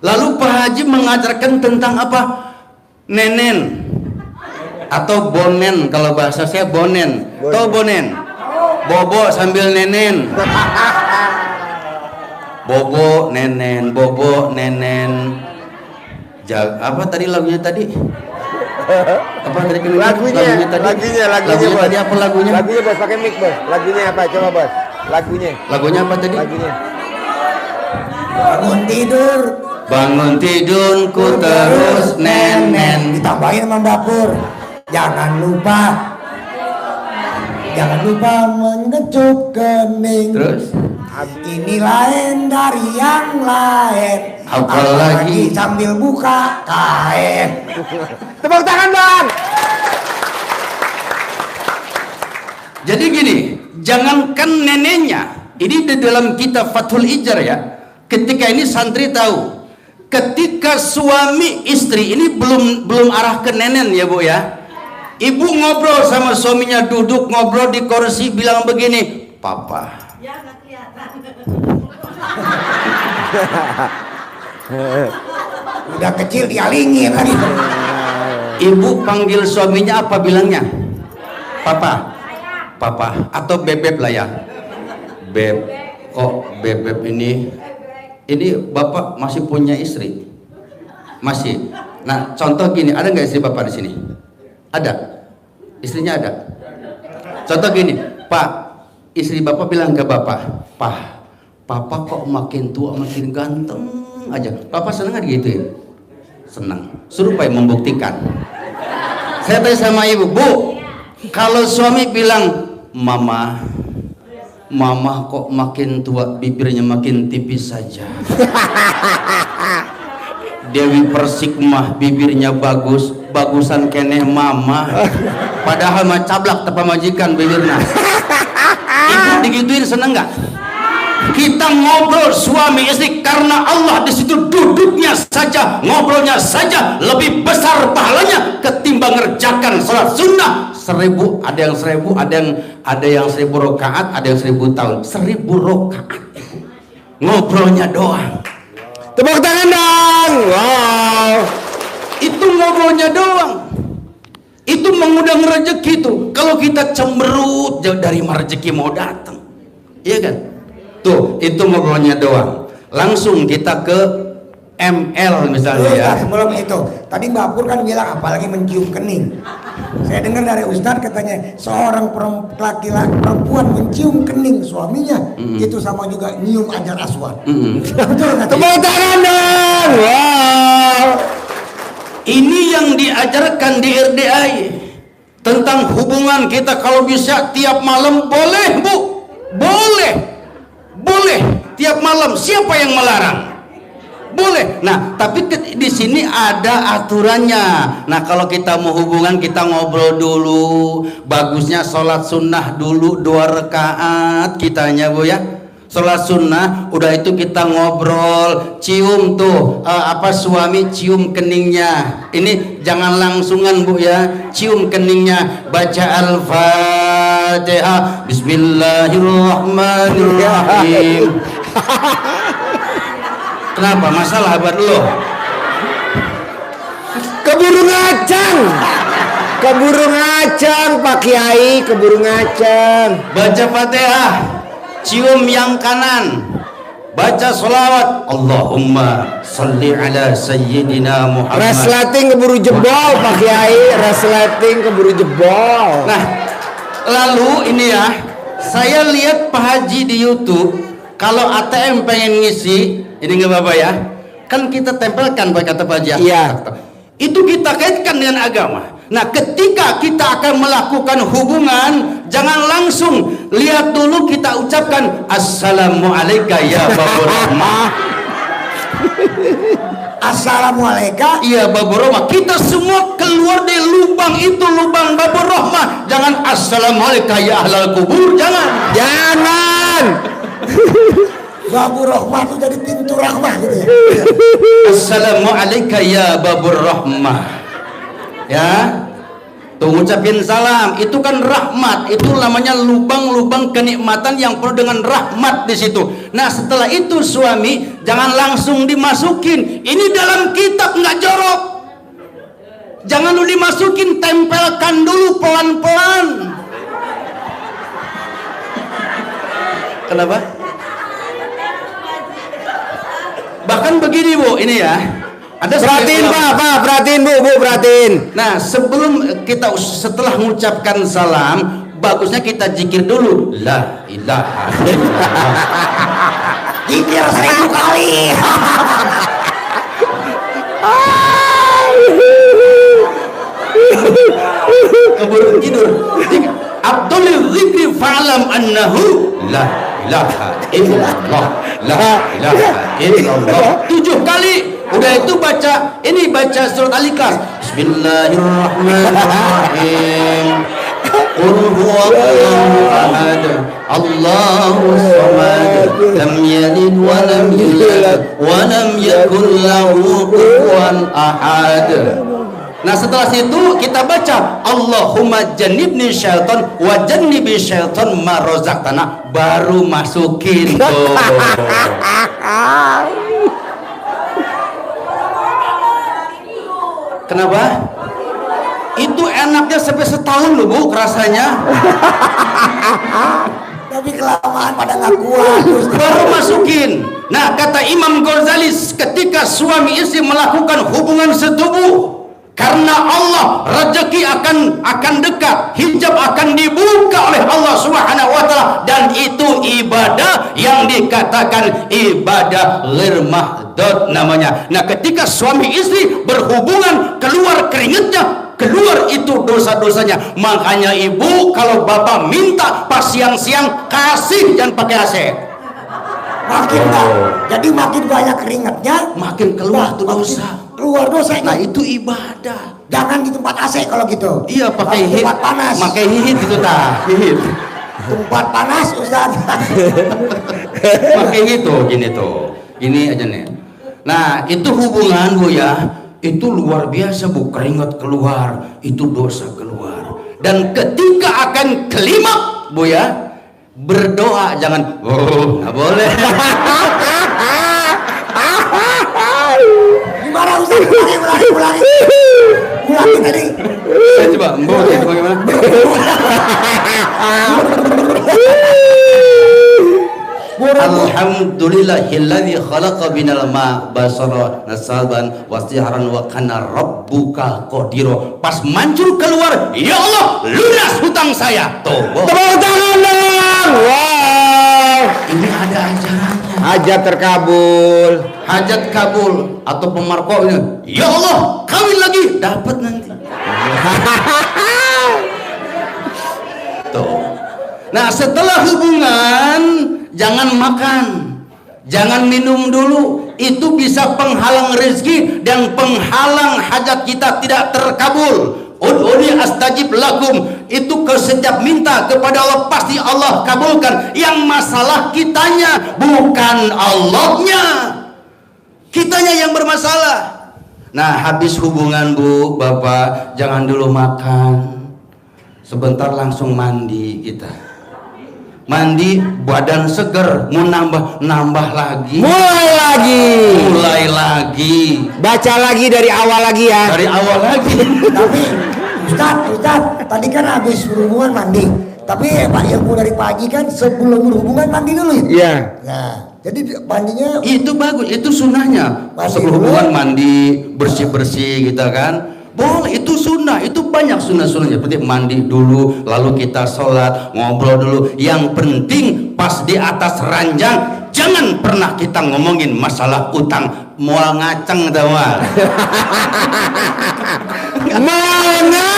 Lalu Pak Haji mengajarkan tentang apa? Nenen atau bonen, kalau bahasa saya bonen. Tahu bonen? Bobo sambil nenen. Bobo nenen. Apa tadi lagunya tadi? Apa tadi Lagunya tadi apa lagunya? Lagunya Bos, pakai mic Bos. Lagunya apa? Coba Bos. Lagunya apa tadi? Bangun tidurku terus nenen. Ditambahin sama dapur. Jangan lupa mengecup kening. Terus? Ini lain dari yang lain. Apalagi sambil buka kain. Tepuk tangan dong. Jadi gini, jangankan neneknya, ini di dalam kitab Fathul Ijar ya. Ketika ini santri tahu, ketika suami istri ini belum arah ke nenen ya Bu ya. Ibu ngobrol sama suaminya, duduk ngobrol di kursi, bilang begini, "Papa." Udah kecil dialingin lagi. Ibu panggil suaminya apa bilangnya? Papa atau bebek lah ya. Beb, kok bebek ini bapak masih punya istri? Masih. Nah contoh gini, ada nggak istri bapak di sini? Ada. Istrinya ada. Contoh gini, Pak, istri bapak bilang ke bapak, Pak, papa kok makin tua makin ganteng aja. Papa seneng nggak digituin? Senang. Suruh Pak membuktikan. Saya tanya sama ibu, Bu, kalau suami bilang, Mama kok makin tua, bibirnya makin tipis saja. Dewi Persik mah bibirnya bagusan keneh mama. Padahal mah cablak tepa majikan bibirna. Ibu digituin seneng nggak? Kita ngobrol suami istri karena Allah di situ duduknya saja, ngobrolnya saja lebih besar pahalanya ketimbang ngerjakan sholat sunnah 1000, ada yang 1000, ada yang 1000 rakaat, ada yang 1000 tahun. 1000 rakaat ngobrolnya doang. Tepuk tangan dong. Wow. Itu ngobrolnya doang. Itu mengundang rezeki tuh. Kalau kita cemberut dari mana rezeki mau datang, iya kan? Tuh, itu ngobrolnya doang. Langsung kita ke ML misalnya ya. Sebelum itu, tadi Mbak Pur kan bilang apalagi mencium kening. Saya dengar dari Ustadz katanya seorang perempuan mencium kening suaminya itu sama juga nyium ajar aswad. Betul nggak? Tepuk tangan dong. Wow. Ini yang diajarkan di RDI tentang hubungan kita. Kalau bisa tiap malam boleh, Bu, boleh tiap malam. Siapa yang melarang? Boleh. Nah, tapi di sini ada aturannya. Nah, kalau kita mau hubungan, kita ngobrol dulu. Bagusnya sholat sunnah dulu 2 rakaat kitanya, Bu ya. Sholat sunnah, udah itu kita ngobrol, cium tuh suami cium keningnya. Ini jangan langsungan, Bu ya. Cium keningnya, baca Al-Fatihah, Bismillahirrahmanirrahim. Kenapa? Masalah buat lo? Keburu ngacang Pak Kiai, keburu ngacang. Baca Fatihah, cium yang kanan, baca sholawat, Allahumma salli ala sayyidina Muhammad. Resleting keburu jebol Pak Kiai, resleting keburu jebol. Nah, lalu ini ya, saya lihat Pak Haji di YouTube, kalau ATM pengen ngisi, ini nggak apa-apa ya, kan kita tempelkan Pak kata Pak Haji. Iya. Itu kita kaitkan dengan agama. Nah, ketika kita akan melakukan hubungan, jangan langsung lihat dulu, kita ucapkan Assalamualaikum ya Babu Rahmah. Assalamualaikum. Iya Babu Rahmah. Kita semua keluar dari lubang itu, lubang Babu Rahmah. Jangan Assalamualaikum ya ahlal kubur, jangan. Babu Rahmah itu jadi pintu rahmah gitu ya. Assalamualaikum ya Babu Rahmah. Ya, tuh ngucapin salam, itu kan rahmat, itu namanya lubang-lubang kenikmatan yang penuh dengan rahmat di situ. Nah, setelah itu suami jangan langsung dimasukin, ini dalam kitab nggak jorok, jangan lu dimasukin, tempelkan dulu pelan-pelan. Kenapa? Bahkan begini Bu, ini ya. Ada Perhatiin Pak, perhatiin Bu, perhatiin. Nah, setelah mengucapkan salam, bagusnya kita zikir dulu. La ilaha illallah. Zikir 1000 kali. Keburu tidur. Abdul zikri fa'lam annahu la ilaha illallah. La ilaha illallah. 7 kali. Udah itu baca surat Al-Ikhlas. Bismillahirrahmanirrahim. Qul huwallahu ahad, Allahus samad, lam yalid wa lam yulad wa lam yakul lahu kufuwan ahad. Nah, setelah situ kita baca Allahumma jannibni syaitan wa jannibi syaitan ma razaqtana, baru masukin tuh. Kenapa? Itu enaknya sampai setahun loh Bu rasanya. Tapi kelamaan pada nggak kuat. Baru masukin. Nah, kata Imam Ghazali, ketika suami istri melakukan hubungan setubuh, Karena Allah, rezeki akan dekat, hijab akan dibuka oleh Allah Subhanahu wa taala, dan itu ibadah yang dikatakan ibadah ghair mahdud namanya. Nah, ketika suami istri berhubungan keluar keringetnya, keluar itu dosa-dosanya. Makanya ibu kalau bapak minta pas siang-siang kasih, jangan pakai AC. Makin jadi makin banyak keringatnya, Makin keluar tuh dosa. Keluar dosanya. Nah, itu ibadah. Jangan di tempat AC kalau gitu. Iya, pakai Harus hit. tempat panas. Pakai hit gitu tah. Hit. Tempat panas Ustaz. Pakai gitu gini tuh. Ini aja nih. Nah, itu hubungan Bu ya. Itu luar biasa Bu, keringat keluar, itu dosa keluar. Dan ketika akan kelima Bu ya, berdoa jangan nggak boleh. Gimana Ustaz? Ulangi tadi. Saya coba mbok itu bagaimana? Alhamdulillahilladzi khalaqa minal ma basara nasaban wasiharan wa kana rabbuka qadira. Pas mancur keluar, ya Allah, lunas hutang saya. Tepuk tangan dong. Wow. Ini ada ajarannya. Hajat terkabul. Hajat kabul atau pemarkonya. Ya Allah, kawin lagi, dapat nanti. Tuh. Nah, setelah hubungan jangan makan, jangan minum dulu. Itu bisa penghalang rezeki dan penghalang hajat kita tidak terkabul. Ud'uni astajib lakum. Itu ke setiap minta kepada Allah pasti Allah kabulkan. Yang masalah kitanya, bukan Allahnya. Kitanya yang bermasalah. Nah, habis hubungan Bu, Bapak, jangan dulu makan. Sebentar langsung mandi kita. Mandi, badan seger, mau nambah lagi. Mulai lagi. Baca lagi dari awal lagi ya. Dari awal lagi. Tapi Ustaz, tadi kan habis berhubungan mandi. Tapi Pak ilmu dari pagi kan sebelum berhubungan mandi dulu ya? Iya. Nah, jadi mandinya Itu bagus, itu sunnahnya. Mandi Sebelum dulu. hubungan mandi, bersih-bersih gitu kan. Boleh, itu sunnah, itu banyak sunnah-sunnahnya. Seperti mandi dulu, lalu kita sholat, ngobrol dulu. Yang penting pas di atas ranjang, jangan pernah kita ngomongin masalah utang. Mual ngaceng tau gak? Mana?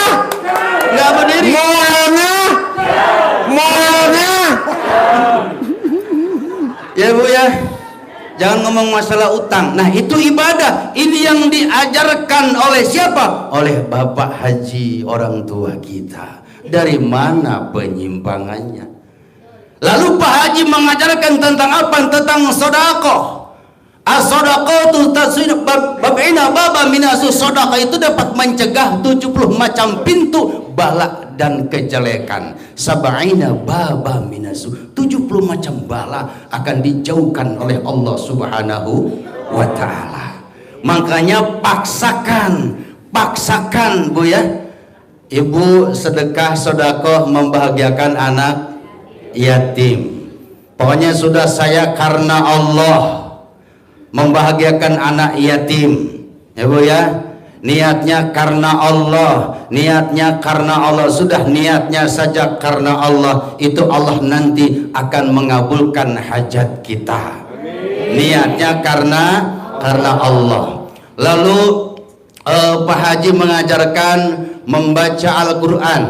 Nggak berdiri. Mana? Ya Bu ya, jangan ngomong masalah utang. Nah, itu ibadah. Ini yang diajarkan oleh siapa? Oleh Bapak Haji, orang tua kita. Dari mana penyimpangannya? Lalu Pak Haji mengajarkan tentang apa? Tentang sedekah. As-sadaqatu tasir bab'ina baba minasus sedekah, itu dapat mencegah 70 macam pintu bala dan kejelekan. Sab'ina baba minasu, 70 macam bala akan dijauhkan oleh Allah Subhanahu wa taala. Makanya paksakan Bu ya. Ibu sedekah sedekah membahagiakan anak yatim. Pokoknya sudah saya karena Allah membahagiakan anak yatim, ya Bu ya. Niatnya karena Allah, niatnya karena Allah, sudah niatnya saja karena Allah, itu Allah nanti akan mengabulkan hajat kita. Niatnya karena Allah. Lalu Pak Haji mengajarkan membaca Al-Quran,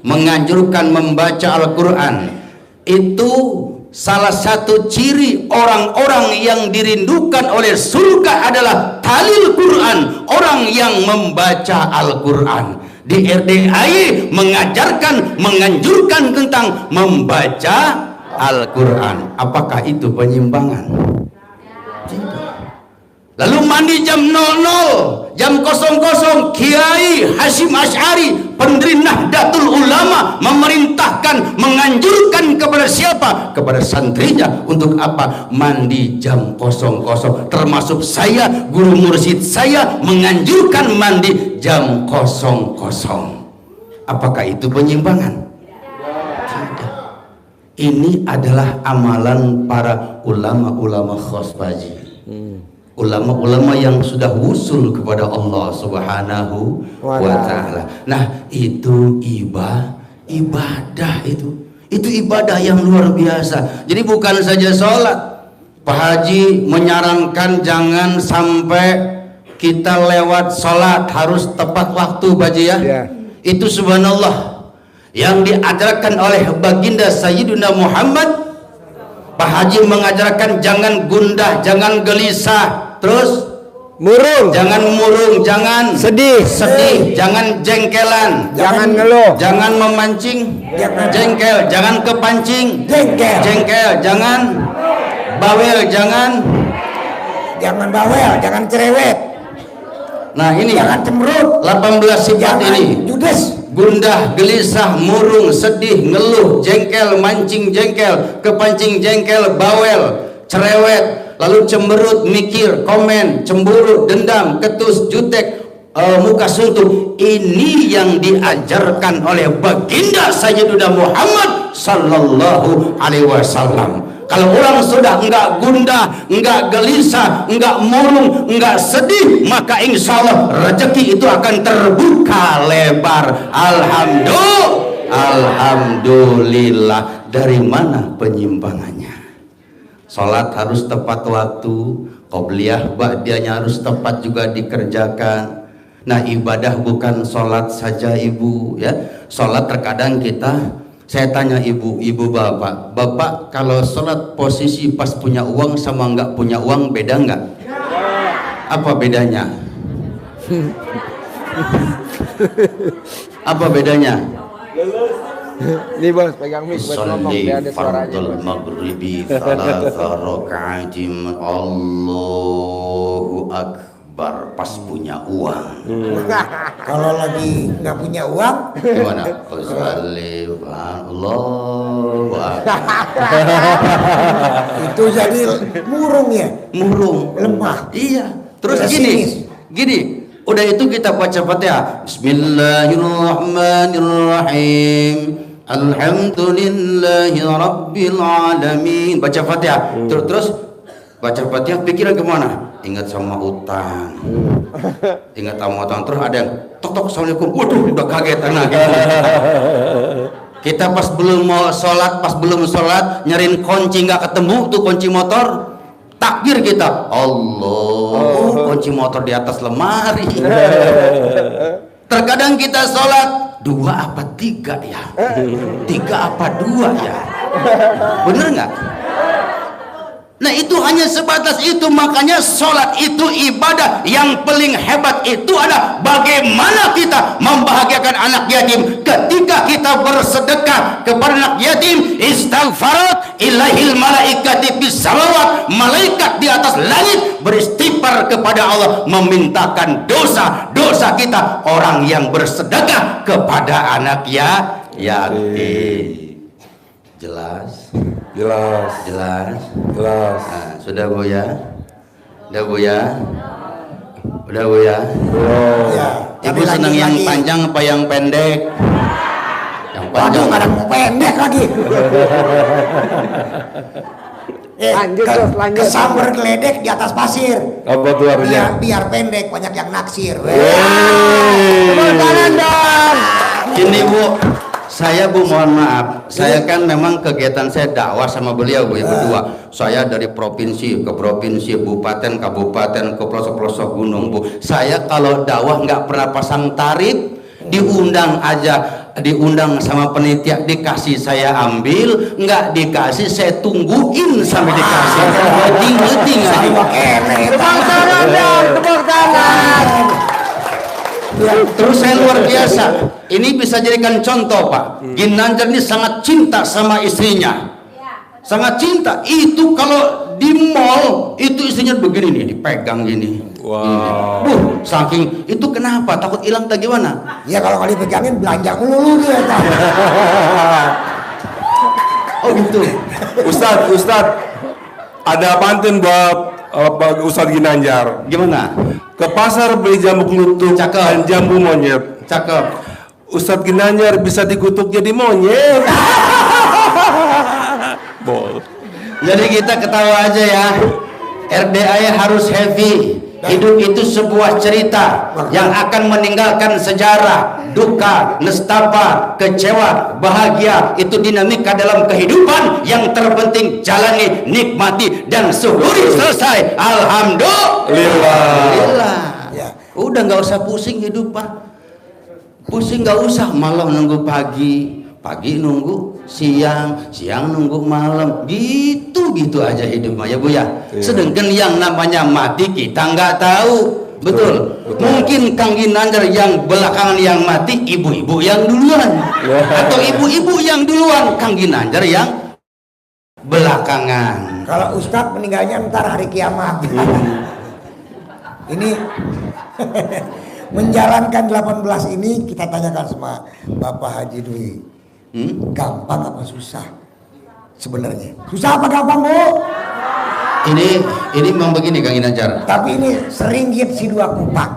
menganjurkan membaca Al-Quran. Itu salah satu ciri orang-orang yang dirindukan oleh surga adalah talil Quran, orang yang membaca Al-Quran. Di RDI mengajarkan, menganjurkan tentang membaca Al-Quran. Apakah itu penyimpangan? Tidak. Lalu mandi jam 00, jam 00, Kiai Hasyim Asy'ari, pendiri Nahdlatul Ulama, memerintahkan, menganjurkan kepada siapa? Kepada santrinya untuk apa? Mandi jam 00. Termasuk saya, guru mursyid saya menganjurkan mandi jam 00. Apakah itu penyimpangan? Tidak. Ini adalah amalan para ulama-ulama khos Haji. ulama-ulama yang sudah wusul kepada Allah Subhanahu wa taala. Nah, itu ibadah itu ibadah yang luar biasa. Jadi bukan saja sholat. Pak Haji menyarankan jangan sampai kita lewat sholat, harus tepat waktu, Pak Haji ya. Itu subhanallah yang diajarkan oleh baginda Sayyidina Muhammad. Pak Haji mengajarkan jangan gundah, jangan gelisah, terus murung, jangan sedih, jangan jengkelan, jangan ngeluh, jangan memancing jengkel, jangan kepancing jengkel, jangan bawel, jangan cerewet. Nah ini Jangan cemberut, 18 sifat ini. judes. Gundah, gelisah, murung, sedih, ngeluh, jengkel, mancing jengkel, kepancing jengkel, bawel, cerewet, lalu cemberut, mikir, komen, cemburu, dendam, ketus, jutek, muka suntuk. Ini yang diajarkan oleh baginda Sayyidina Muhammad sallallahu alaihi wasallam. Kalau orang sudah enggak gundah, enggak gelisah, enggak murung, enggak sedih, maka insya Allah rezeki itu akan terbuka lebar. Alhamdulillah. Dari mana penyimpangannya? Salat harus tepat waktu, qobliyah ba'diyahnya harus tepat juga dikerjakan. Nah, ibadah bukan salat saja, Ibu ya. Salat terkadang saya tanya ibu bapak kalau sholat posisi pas punya uang sama nggak punya uang beda nggak? Apa bedanya? Apa bedanya? Nih bos, pegang mic buat ngomong, biar ada suaranya. Fardul maghribi thalatha raka'atin, Allahu akbar, pas punya uang. Kalau lagi nggak punya uang, Gimana? Usalli Allahu akbar. itu jadi murung ya, Murung, lemah. iya. Terus Pesimis. gini, udah itu kita baca Fatihah. Bismillahirrahmanirrahim. Alhamdulillahi rabbil alamin. Baca Fatihah. Terus baca Fatihah, pikiran kemana? Ingat sama utang. Ingat sama utang. Terus ada yang tok assalamualaikum. Waduh, udah kaget anak. Kita pas belum sholat, nyariin kunci nggak ketemu tuh, kunci motor. Takbir kita, Allah, kunci motor di atas lemari. Terkadang kita sholat 2 apa 3 ya, 3 apa 2 ya, bener nggak? Nah itu hanya sebatas itu. Makanya sholat itu ibadah. Yang paling hebat itu adalah bagaimana kita membahagiakan anak yatim. Ketika kita bersedekah kepada anak yatim, istighfarat ilahil malaikati bis samawat, malaikat di atas langit beristighfar kepada Allah, memintakan dosa kita orang yang bersedekah kepada anak yatim. Jelas? Nah, sudah Bu ya? Udah Bu ya? Ibu senang yang panjang apa yang pendek? Yang panjang. Waduh, kadang pendek lagi. Lanjut. Kesambar geledek di atas pasir. Apa tuh artinya? Biar pendek, banyak yang naksir. Tepuk tangan dong. Ini Bu, saya Bu mohon maaf, saya kan memang kegiatan saya dakwah sama beliau Bu ya berdua. Saya dari provinsi ke provinsi, kabupaten ke pelosok-pelosok gunung Bu. Saya kalau dakwah nggak pernah pasang tarif, diundang sama penitia, dikasih saya ambil, nggak dikasih saya tungguin sampai dikasih. Leting Tepuk tangan. Terus saya luar biasa. Ini bisa jadikan contoh Pak. Ginanjar ini sangat cinta sama istrinya. Sangat cinta. Itu kalau di mall itu istrinya begini nih, dipegang gini. Wow. Saking itu kenapa? Takut hilang atau gimana? Ya kalau nggak dipegangin belanja melulu dia. Oh gitu. Ustadz, ada pantun buat Ustadz Ginanjar. Gimana? Ke pasar beli jambu klutuk dan jambu monyet. Cakep. Ustadz Ginanjar bisa dikutuk jadi monyet. Bol. Jadi kita ketawa aja ya. RDA harus heavy. Hidup itu sebuah cerita yang akan meninggalkan sejarah, duka, nestapa, kecewa, bahagia. Itu dinamika dalam kehidupan. Yang terpenting jalani, nikmati, dan syukuri. Selesai. Alhamdulillah. Ya. Udah nggak usah pusing hidup, Pak. Pusing nggak usah, malam nunggu pagi, pagi nunggu siang, siang nunggu malam, gitu aja hidup ya Bu ya. Sedangkan yang namanya mati kita nggak tahu, betul. Mungkin Kang Ginanjar yang belakangan yang mati, ibu-ibu yang duluan, atau ibu-ibu yang duluan, Kang Ginanjar yang belakangan. Kalau Ustadz meninggalnya ntar hari kiamat. Ini menjalankan 18 ini kita tanyakan sama Bapak Haji Dwi. Gampang apa susah? Sebenarnya susah apa gampang, Bu? Ini memang begini Kang Ginanjar. Tapi ini seringgit si dua kupak.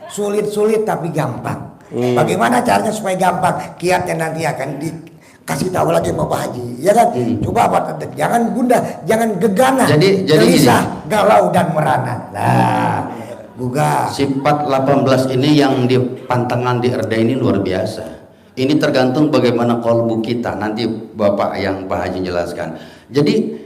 Sulit-sulit tapi gampang. Bagaimana caranya supaya gampang? Kiatnya nanti akan dikasih tahu lagi Bapak Haji, ya kan? Coba apa? Jangan gundah, jangan gegana, gelisah, galau dan merana. Nah, buka. Sifat 18 ini yang dipantangan di RD ini luar biasa. Ini tergantung bagaimana kolbu kita. Nanti Bapak yang Pak Haji jelaskan. Jadi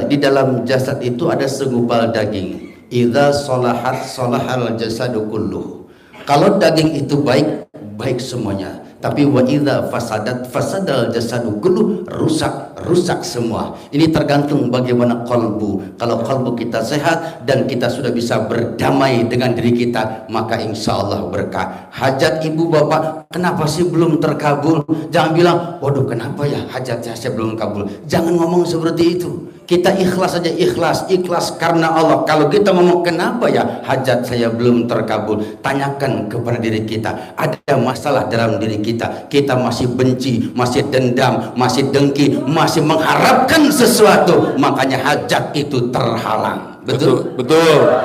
di dalam jasad itu ada segumpal daging. Idza sholahat sholahal jasadu kulluh. Kalau daging itu baik, baik semuanya. Tapi wa idza fasadat fasadal jasadu kulluh, rusak semua. Ini tergantung bagaimana kolbu. Kalau kolbu kita sehat dan kita sudah bisa berdamai dengan diri kita, maka insya Allah berkah. Hajat ibu bapak kenapa sih belum terkabul? Jangan bilang, waduh kenapa ya hajatnya saya belum kabul. Jangan ngomong seperti itu. Kita ikhlas saja, ikhlas karena Allah. Kalau kita ngomong kenapa ya hajat saya belum terkabul, tanyakan kepada diri kita, ada masalah dalam diri kita. Kita masih benci, masih dendam, masih dengki, masih mengharapkan sesuatu, makanya hajat itu terhalang. Betul.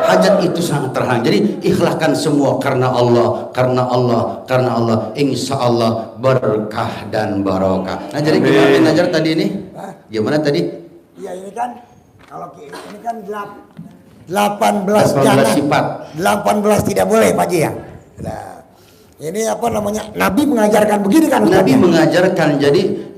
Hajat itu sangat terhalang. Jadi ikhlaskan semua karena Allah, karena insya Allah berkah dan barokah. Nah jadi gimana Najar tadi ini? Gimana tadi? Ya ini kan kalau ini kan 18 jangan, sifat. 18 tidak boleh Pak Haji ya. Nah, ini apa namanya? Nabi mengajarkan begini kan? Nabi mengajarkan.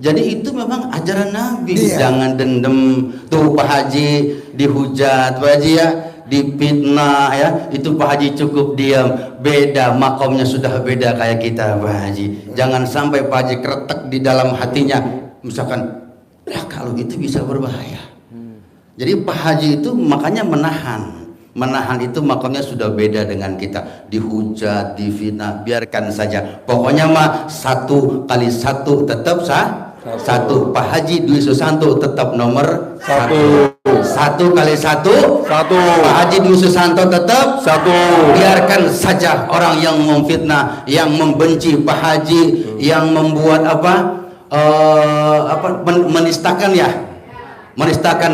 Jadi itu memang ajaran Nabi. Iya. Jangan dendam. Tuh Pak Haji dihujat, Pak Haji ya, dipitnah ya. Itu Pak Haji cukup diam. Beda makomnya sudah beda kayak kita Pak Haji. Jangan sampai Pak Haji kretek di dalam hatinya. Misalkan ya kalau itu bisa berbahaya. Jadi Pak Haji itu makanya menahan itu makamnya sudah beda dengan kita. Dihujat, difitnah, biarkan saja. Pokoknya mah 1 kali 1 tetap satu. Pak Haji Dwi Susanto tetap nomor 1. 1 kali 1. Pak Haji Dwi Susanto tetap 1. Biarkan saja orang yang memfitnah, yang membenci Pak Haji, yang membuat menistakan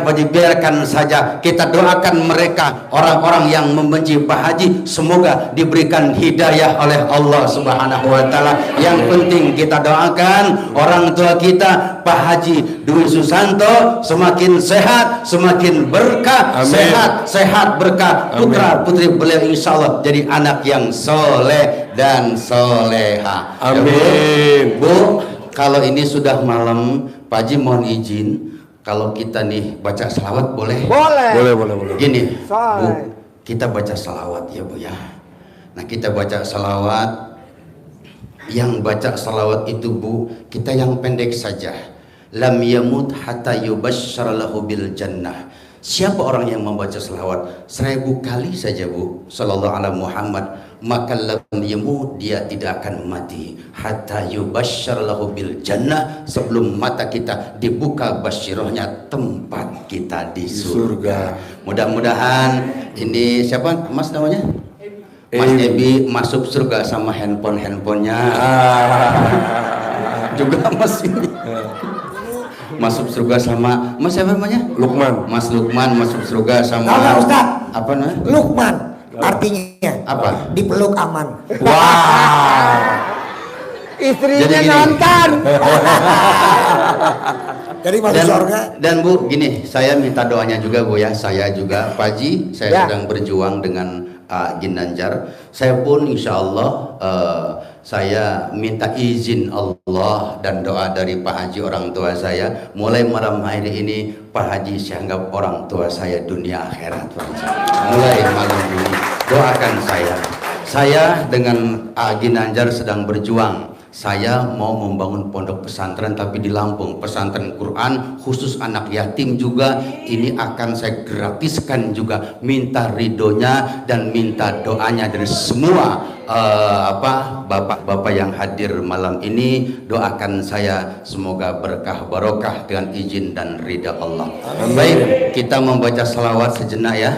Pak Haji, biarkan saja. Kita doakan mereka, orang-orang yang membenci Pak Haji, semoga diberikan hidayah oleh Allah Subhanahu wa taala. Yang penting kita doakan orang tua kita Pak Haji Dwi Susanto semakin sehat, semakin berkah. Amin. Sehat berkah. Putra putri beliau insyaallah jadi anak yang soleh dan soleha. Amin. Bu, kalau ini sudah malam, Pak Haji mohon izin, kalau kita nih baca selawat boleh? Boleh. Gini, Bu, kita baca selawat ya Bu ya. Nah kita baca selawat, yang baca selawat itu Bu, kita yang pendek saja. Lam yamut hatta yubasysyar lahu bil jannah. Siapa orang yang membaca selawat 1000 kali saja Bu, sallallahu alaihi Muhammad, maka lam yamut, dia tidak akan mati hatta yubasysyar lahu bil jannah, sebelum mata kita dibuka basyirahnya, tempat kita di surga. Mudah-mudahan ini siapa Mas namanya? Mas Ebi masuk surga sama handphonenya. Juga Mas ini masuk surga sama Mas siapa namanya? Lukman. Mas Lukman masuk surga sama Ustaz. Apa namanya? Lukman. Artinya apa? Dipeluk aman. Wah. Istrinya Jadi gini. nonton. Jadi masuk surga. Dan Bu, gini, saya minta doanya juga Bu ya. Saya juga Pak Haji, saya Ya. sedang berjuang dengan Ginanjar. Saya pun insya Allah saya minta izin Allah dan doa dari Pak Haji orang tua saya. Mulai malam hari ini Pak Haji saya anggap orang tua saya dunia akhirat Pak Haji. Mulai malam ini doakan saya. Saya dengan Ginanjar sedang berjuang. Saya mau membangun pondok pesantren tapi di Lampung, pesantren Quran khusus anak yatim juga. Ini akan saya gratiskan juga. Minta ridhonya dan minta doanya dari semua bapak-bapak yang hadir malam ini. Doakan saya semoga berkah barokah dengan izin dan ridha Allah. Baik, kita membaca selawat sejenak ya.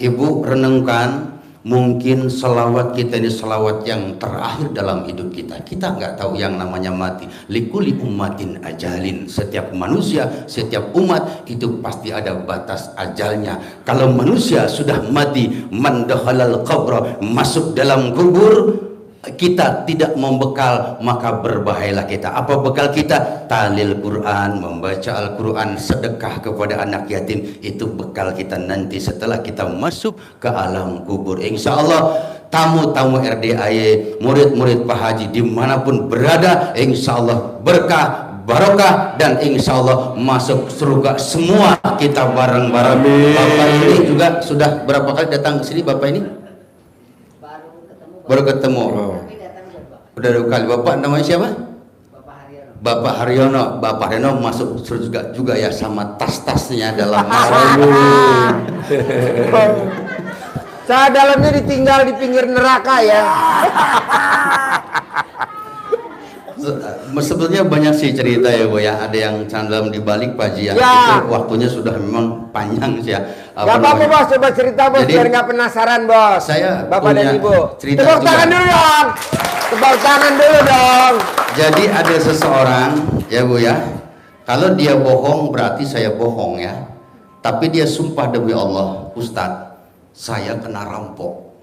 Ibu renungkan. Mungkin selawat kita ini selawat yang terakhir dalam hidup kita. Kita nggak tahu yang namanya mati. Likuli ummatin ajalin. Setiap manusia, setiap umat itu pasti ada batas ajalnya. Kalau manusia sudah mati, man dakhalal qabra, masuk dalam kubur, kita tidak membekal, maka berbahayalah kita. Apa bekal kita? Talil Quran, membaca Al-Quran, sedekah kepada anak yatim. Itu bekal kita nanti setelah kita masuk ke alam kubur. Insya Allah tamu-tamu RDAY, murid-murid Pak Haji dimanapun berada, insya Allah berkah, barokah, dan insya Allah masuk surga semua kita bareng-bareng. Bapak ini juga sudah berapa kali datang ke sini Bapak ini? Baru ketemu. Udah 2 kali. Bapak namanya siapa? Bapak Haryono. Bapak Haryono masuk surga juga ya sama tas-tasnya dalam Saya dalamnya ditinggal di pinggir neraka ya. Sebetulnya banyak sih cerita ya Bu ya. Ada yang dalam dibalik Pak Haji ya. Itu waktunya sudah memang panjang sih ya. Gak apa-apa Bos, coba cerita Bos. Jadi, biar gak penasaran Bos. Saya Bapak dan Ibu cerita tepuk juga. tangan dulu dong. Tepuk tangan dulu dong. Jadi ada seseorang ya Bu ya. Kalau dia bohong berarti saya bohong ya. Tapi dia sumpah demi Allah, Ustadz, saya kena rampok.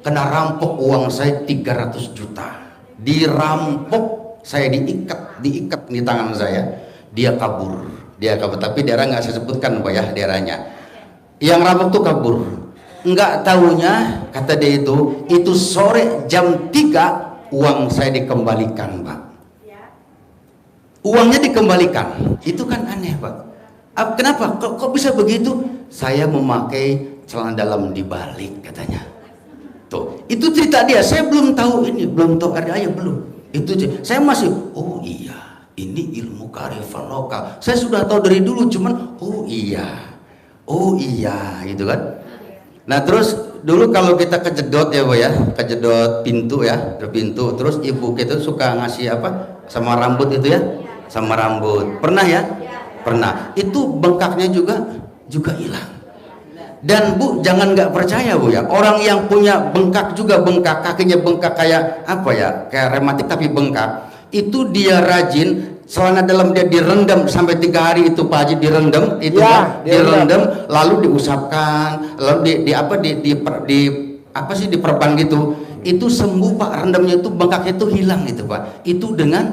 Kena rampok uang saya 300 juta. Dirampok, saya diikat di tangan saya. Dia kabur. Tapi daerah nggak saya sebutkan Pak ya daerahnya. Yang rampok tuh kabur. Nggak taunya kata dia itu sore jam 3 uang saya dikembalikan Pak. Uangnya dikembalikan. Itu kan aneh Pak. Kenapa? Kok bisa begitu? Saya memakai celana dalam dibalik katanya. Tuh, itu cerita dia. Saya belum tahu ini, belum tahu ada ayah belum. Itu saya masih, oh iya, ini ilmu kearifan lokal. Saya sudah tahu dari dulu, cuman oh iya, gitu kan. Nah terus dulu kalau kita kejedot ya Bu ya, kejedot pintu ya, pintu. Terus ibu kita suka ngasih apa? Sama rambut itu ya, sama rambut. Pernah ya? Pernah. Itu bengkaknya juga hilang. Dan Bu jangan nggak percaya Bu ya, orang yang punya bengkak juga bengkak, kakinya bengkak kayak apa ya, kayak rematik tapi bengkak, itu dia rajin celana dalam dia direndam sampai 3 hari itu Pak Haji direndam itu ya, direndam lalu diusapkan, lalu diperban gitu, itu sembuh Pak, rendamnya itu bengkaknya itu hilang itu Pak, itu dengan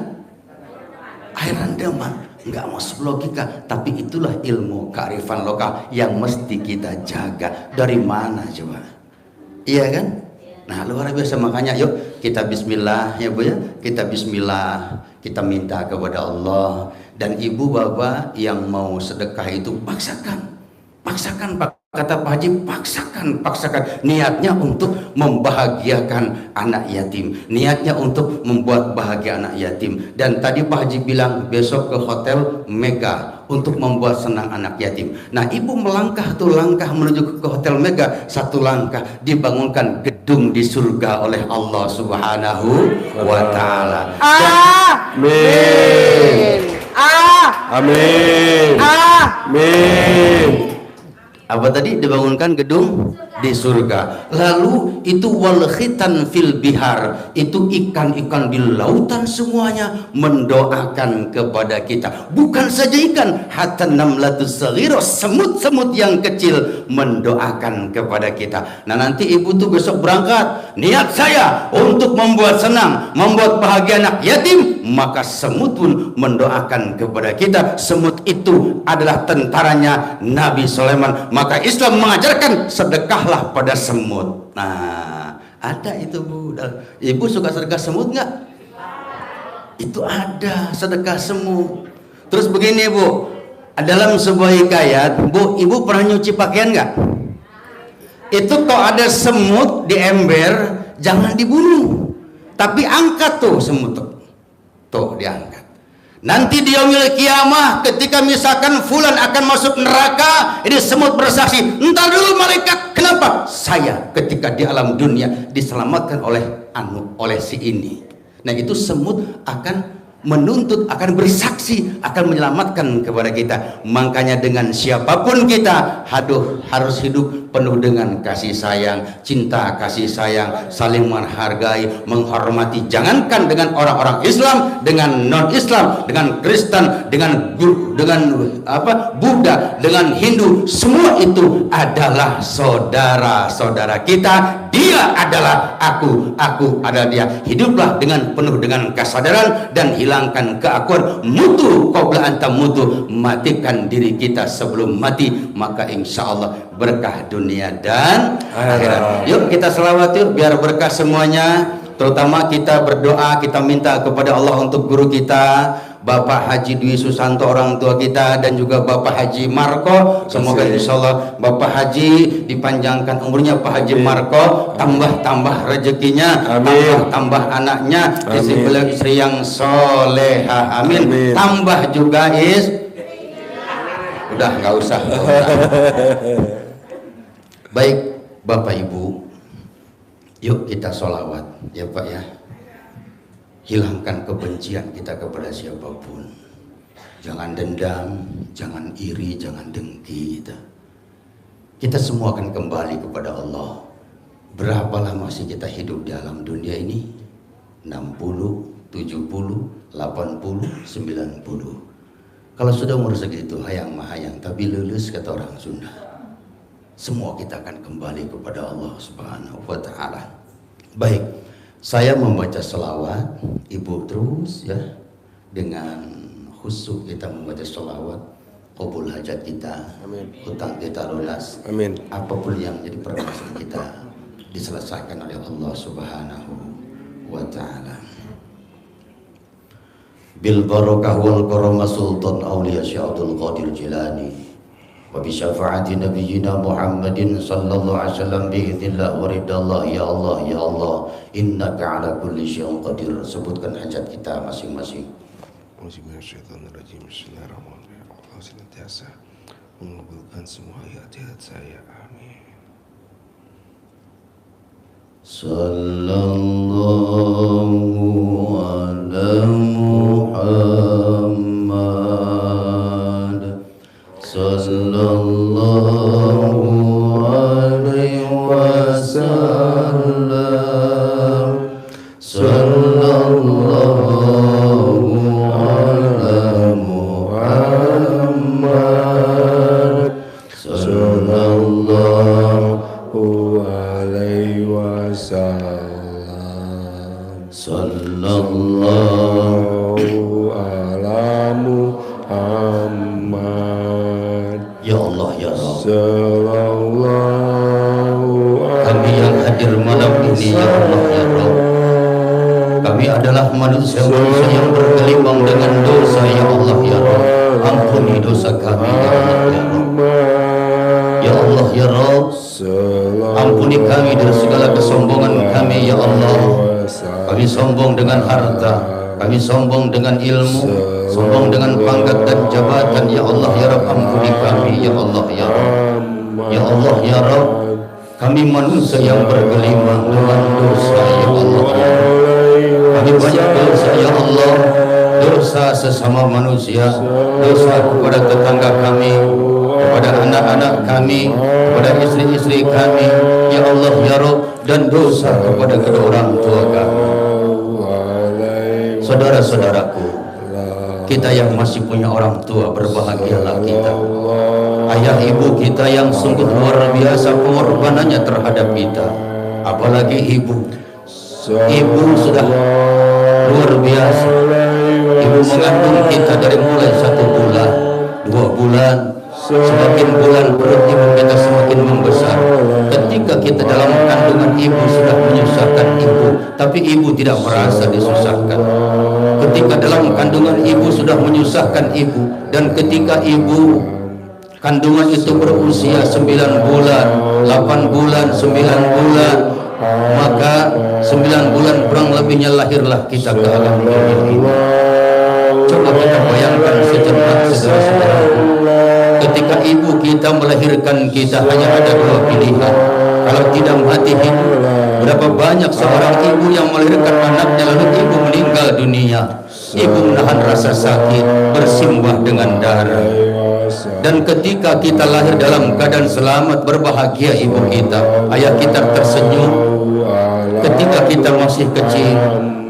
air rendaman. Nggak masuk logika, tapi itulah ilmu kearifan lokal yang mesti kita jaga. Dari mana coba? Iya kan? Nah luar biasa, makanya yuk kita bismillah ya Bu ya, kita bismillah, kita minta kepada Allah. Dan ibu bapak yang mau sedekah itu paksakan Pak, kata Pak Haji, paksakan niatnya untuk membahagiakan anak yatim, niatnya untuk membuat bahagia anak yatim. Dan tadi Pak Haji bilang besok ke hotel Mega untuk membuat senang anak yatim. Nah ibu melangkah menuju ke hotel Mega, 1 langkah dibangunkan gedung di surga oleh Allah Subhanahu wa Ta'ala. Amin. Amin. Amin. Apa tadi? Dibangunkan gedung di surga. Lalu itu wal khitan fil bihar, itu ikan-ikan di lautan semuanya mendoakan kepada kita. Bukan saja ikan, hatta namlatus saghirah, semut-semut yang kecil mendoakan kepada kita. Nah, nanti ibu tuh besok berangkat, niat saya untuk membuat senang, membuat bahagia anak yatim, maka semut pun mendoakan kepada kita. Semut itu adalah tentaranya Nabi Sulaiman. Maka Islam mengajarkan sedekahlah pada semut. Nah, ada itu Bu. Ibu suka sedekah semut nggak? Itu ada sedekah semut. Terus begini Bu, dalam sebuah hikayat, Bu, ibu pernah nyuci pakaian nggak? Itu kalau ada semut di ember, jangan dibunuh, tapi angkat tuh semut tuh diangkat. Nanti di yaumil kiamah ketika misalkan fulan akan masuk neraka, ini semut bersaksi, entar dulu malaikat, kenapa? Saya ketika di alam dunia diselamatkan oleh si ini. Nah, itu semut akan menuntut, akan bersaksi, akan menyelamatkan kepada kita. Makanya dengan siapapun kita harus hidup penuh dengan kasih sayang, cinta kasih sayang, saling menghargai, menghormati. Jangankan dengan orang-orang Islam, dengan non-Islam, dengan Kristen, dengan Buddha, dengan Hindu, semua itu adalah saudara-saudara kita. Dia adalah aku adalah dia. Hiduplah dengan penuh dengan kesadaran dan hilangkan keakuan. Mutu qabla anta mutu, matikan diri kita sebelum mati, maka insya Allah berkah dunia dan akhirat. Yuk kita selawat yuk biar berkah semuanya. Terutama kita berdoa, kita minta kepada Allah untuk guru kita Bapak Haji Dwi Susanto, orang tua kita, dan juga Bapak Haji Marko. Semoga insya Allah Bapak Haji dipanjangkan umurnya, Pak Haji Marko tambah rezekinya, tambah anaknya, istri yang soleha, amin. Tambah juga udah nggak usah. Baik Bapak Ibu, yuk kita sholawat ya Pak ya. Hilangkan kebencian kita kepada siapapun. Jangan dendam, jangan iri, jangan dengki kita semua akan kembali kepada Allah. Berapa lama sih kita hidup di alam dunia ini? 60, 70, 80, 90. Kalau sudah umur segitu hayang mahayang, tapi lulus kata orang Sunda. Semua kita akan kembali kepada Allah Subhanahu wa ta'ala. Baik, saya membaca selawat, ibu terus ya, dengan khusyuk kita membaca selawat, kabul hajat kita, amin. Hutang kita lunas, amin. Apapun yang jadi permasalahan kita diselesaikan oleh Allah Subhanahu wa ta'ala. Bil barakah wal karamah sultan awliya Syaikhul Qadir Jilani wa bi syafaati nabiyyina Muhammadin sallallahu alaihi wasallam bi idznillah wa ridallah. Ya Allah, ya Allah, innaka ala kulli syai'in qadir. Sebutkan hajat kita masing-masing. Bismillahirrahmanirrahim. Bismillahirrahmanirrahim. Allah senantiasa mengabulkan semua hajat saya. Amin. Sallallahu ala Muhammad sallallahu alaihi wasallam. Sallallahu ala Muhammad sallallahu alaihi wasallam. Sallallahu ala Muhammad. Ya Allah, ya Allah, kami yang hadir malam ini, ya Allah, ya Rabb, kami adalah manusia yang bergelimang dengan dosa, ya Allah, ya Rabb. Ampuni dosa kami, ya Allah, ya Rabb. Ya Allah, ya Rabb, ampuni kami dari segala kesombongan kami, ya Allah. Kami sombong dengan harta, kami sombong dengan ilmu, sombong dengan pangkat dan jabatan, ya Allah, ya Rabb. Ampuni kami, ya Allah, ya Rabb. Ya Allah, ya Rabb, kami manusia yang bergelimang dengan dosa, ya Allah, ya Rabb. Kami banyak dosa, ya Allah. Dosa sesama manusia, dosa kepada tetangga kami, kepada anak-anak kami, kepada istri-istri kami, ya Allah ya Rabb, dan dosa kepada kedua orang tua kami. Saudara-saudaraku, kita yang masih punya orang tua, berbahagialah kita. Ayah ibu kita yang sungguh luar biasa pengorbanannya terhadap kita, apalagi ibu sudah luar biasa. Ibu mengandung kita dari mulai 1 bulan, 2 bulan, semakin bulan perut ibu kita semakin membesar. Ketika kita dalam kandungan ibu sudah menyusahkan ibu, tapi ibu tidak merasa disusahkan. Ketika dalam kandungan ibu sudah menyusahkan ibu, dan ketika ibu kandungan itu berusia 9 bulan, 8 bulan, 9 bulan, maka 9 bulan kurang lebihnya lahirlah kita ke alam dunia ini. Coba kita bayangkan sejenak, saudara-saudaraku, ketika ibu kita melahirkan kita hanya ada 2 pilihan. Kalau tidak mati hidup, berapa banyak seorang ibu yang melahirkan anaknya lalu ibu meninggal dunia. Ibu menahan rasa sakit, bersimbah dengan darah. Dan ketika kita lahir dalam keadaan selamat, berbahagia ibu kita, ayah kita tersenyum. Ketika kita masih kecil,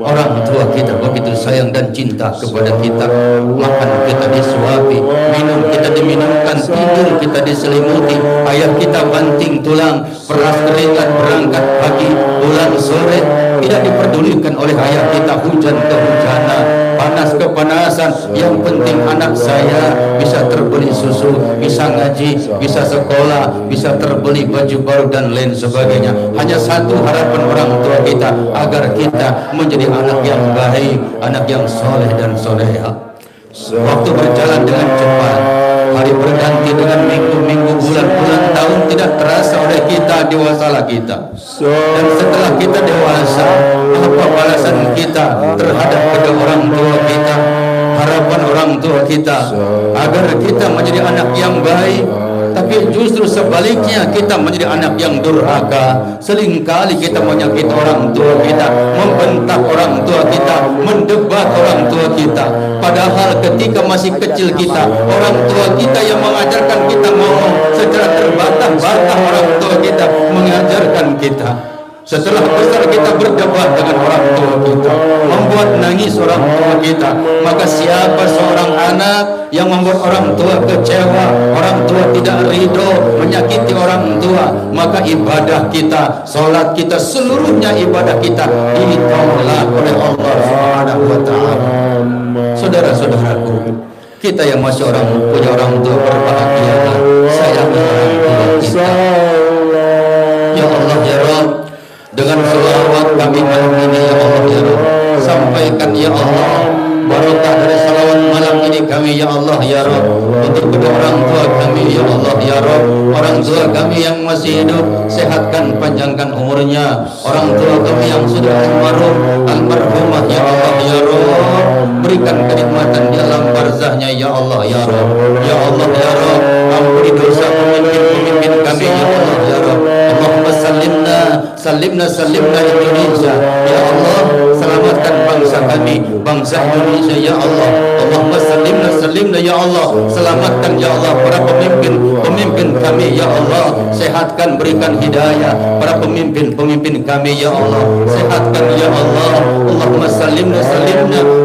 orang tua kita begitu sayang dan cinta kepada kita. Makan kita disuapi, minum kita diminumkan, tidur kita diselimuti. Ayah kita banting tulang, peras keringat, berangkat pagi, pulang sore. Tidak diperdulikan oleh ayah kita hujan kehujanan, panas kepanasan. Yang penting anak saya bisa terbeli susu, bisa ngaji, bisa sekolah, bisa terbeli baju baru dan lain sebagainya. Hanya satu harapan orang tua kita, agar kita menjadi anak yang baik, anak yang soleh dan soleha. Waktu berjalan dengan cepat, hari berganti dengan minggu-minggu, bulan-bulan, tahun tidak terasa oleh kita, dewasalah kita. Dan setelah kita dewasa, apa balasan kita terhadap kedua orang tua kita? Harapan orang tua kita agar kita menjadi anak yang baik, tapi justru sebaliknya kita menjadi anak yang durhaka. Seringkali kita menyakiti orang tua kita, membentak orang tua kita, mendebat orang tua kita. Padahal ketika masih kecil kita, orang tua kita yang mengajarkan kita ngomong secara terbantah-bantah, orang tua kita mengajarkan kita. Setelah besar kita berdebat dengan orang tua kita, membuat nangis orang tua kita. Maka siapa seorang anak yang membuat orang tua kecewa, orang tua tidak ridho, menyakiti orang tua, maka ibadah kita, salat kita, seluruhnya ibadah kita ditolak oleh Allah Subhanahu wa taala. Saudara-saudaraku, kita yang masih punya orang tua, berbahagialah, sayangi orang tua kita. Ya Allah ya Rabb, dengan selawat kami malam ini ya Allah ya Rabb, sampaikan ya Allah barokah dari salawat malam ini kami ya Allah ya Rabb, untuk kedua orang tua kami ya Allah ya Rabb. Orang tua kami yang masih hidup, sehatkan, panjangkan umurnya. Orang tua kami yang sudah almarhumah ya Allah ya Rabb, berikan kenikmatan di alam barzahnya ya Allah ya Rabb. Ya Allah ya Rabb, ampuni dosa pemimpin kami ya Allah ya Rabb. Allahumma salimna Indonesia ya Allah, selamatkan bangsa kami, bangsa Indonesia ya Allah. Allahumma salimna ya Allah, selamatkan ya Allah para pemimpin kami ya Allah, sehatkan, berikan hidayah para pemimpin kami ya Allah, sehatkan ya Allah. Allahumma salimna,